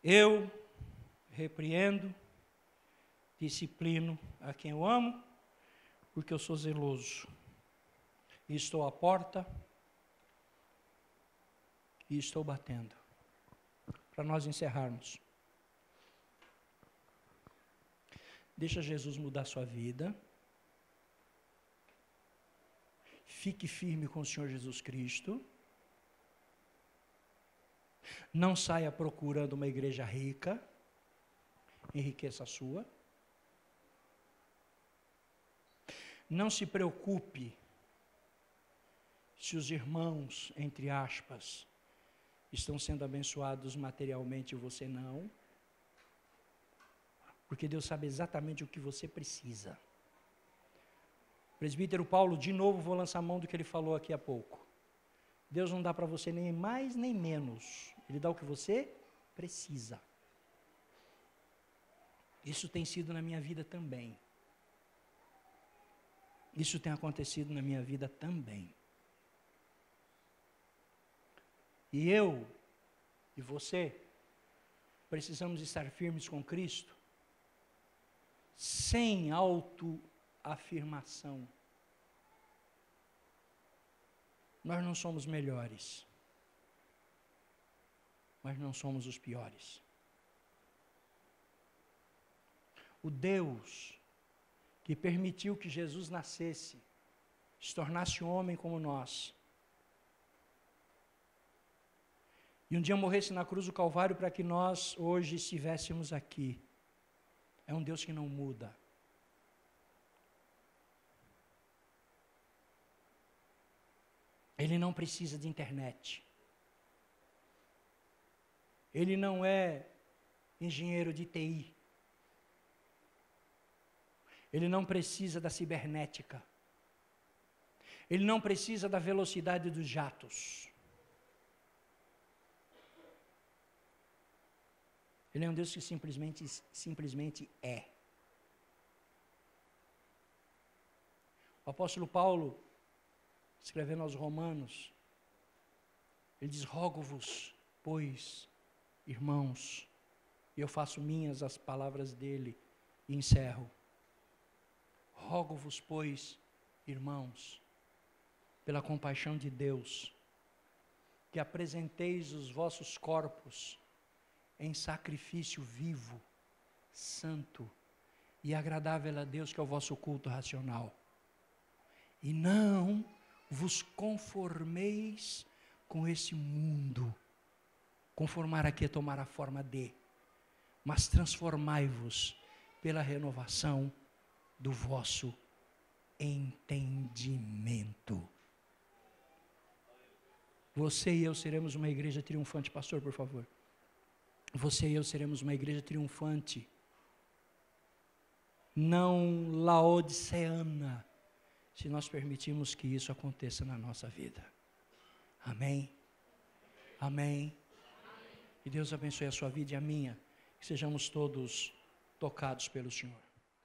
Speaker 1: Eu repreendo, disciplino a quem eu amo, porque eu sou zeloso. E estou à porta e estou batendo. Para nós encerrarmos. Deixa Jesus mudar sua vida. Fique firme com o Senhor Jesus Cristo. Não saia procurando uma igreja rica, enriqueça a sua. Não se preocupe se os irmãos, entre aspas, estão sendo abençoados materialmente e você não, porque Deus sabe exatamente o que você precisa. Presbítero Paulo, de novo vou lançar a mão do que ele falou aqui há pouco. Deus não dá para você nem mais nem menos. Ele dá o que você precisa. Isso tem sido na minha vida também. Isso tem acontecido na minha vida também. E eu e você precisamos estar firmes com Cristo, sem autoafirmação. Nós não somos melhores, mas não somos os piores. O Deus que permitiu que Jesus nascesse, se tornasse homem como nós, e um dia morresse na cruz do Calvário para que nós hoje estivéssemos aqui, é um Deus que não muda. Ele não precisa de internet. Ele não é engenheiro de TI. Ele não precisa da cibernética. Ele não precisa da velocidade dos jatos. Ele é um Deus que simplesmente é. O apóstolo Paulo, escrevendo aos Romanos, ele diz: rogo-vos, pois, irmãos, e eu faço minhas as palavras dele e encerro. Rogo-vos, pois, irmãos, pela compaixão de Deus, que apresenteis os vossos corpos em sacrifício vivo, santo e agradável a Deus, que é o vosso culto racional. E não vos conformeis com esse mundo. Conformar aqui é tomar a forma de, mas transformai-vos pela renovação do vosso entendimento. Você e eu seremos uma igreja triunfante, pastor, por favor. Você e eu seremos uma igreja triunfante, não laodiceana, se nós permitirmos que isso aconteça na nossa vida. Amém? Amém? Que Deus abençoe a sua vida e a minha, que sejamos todos tocados pelo Senhor.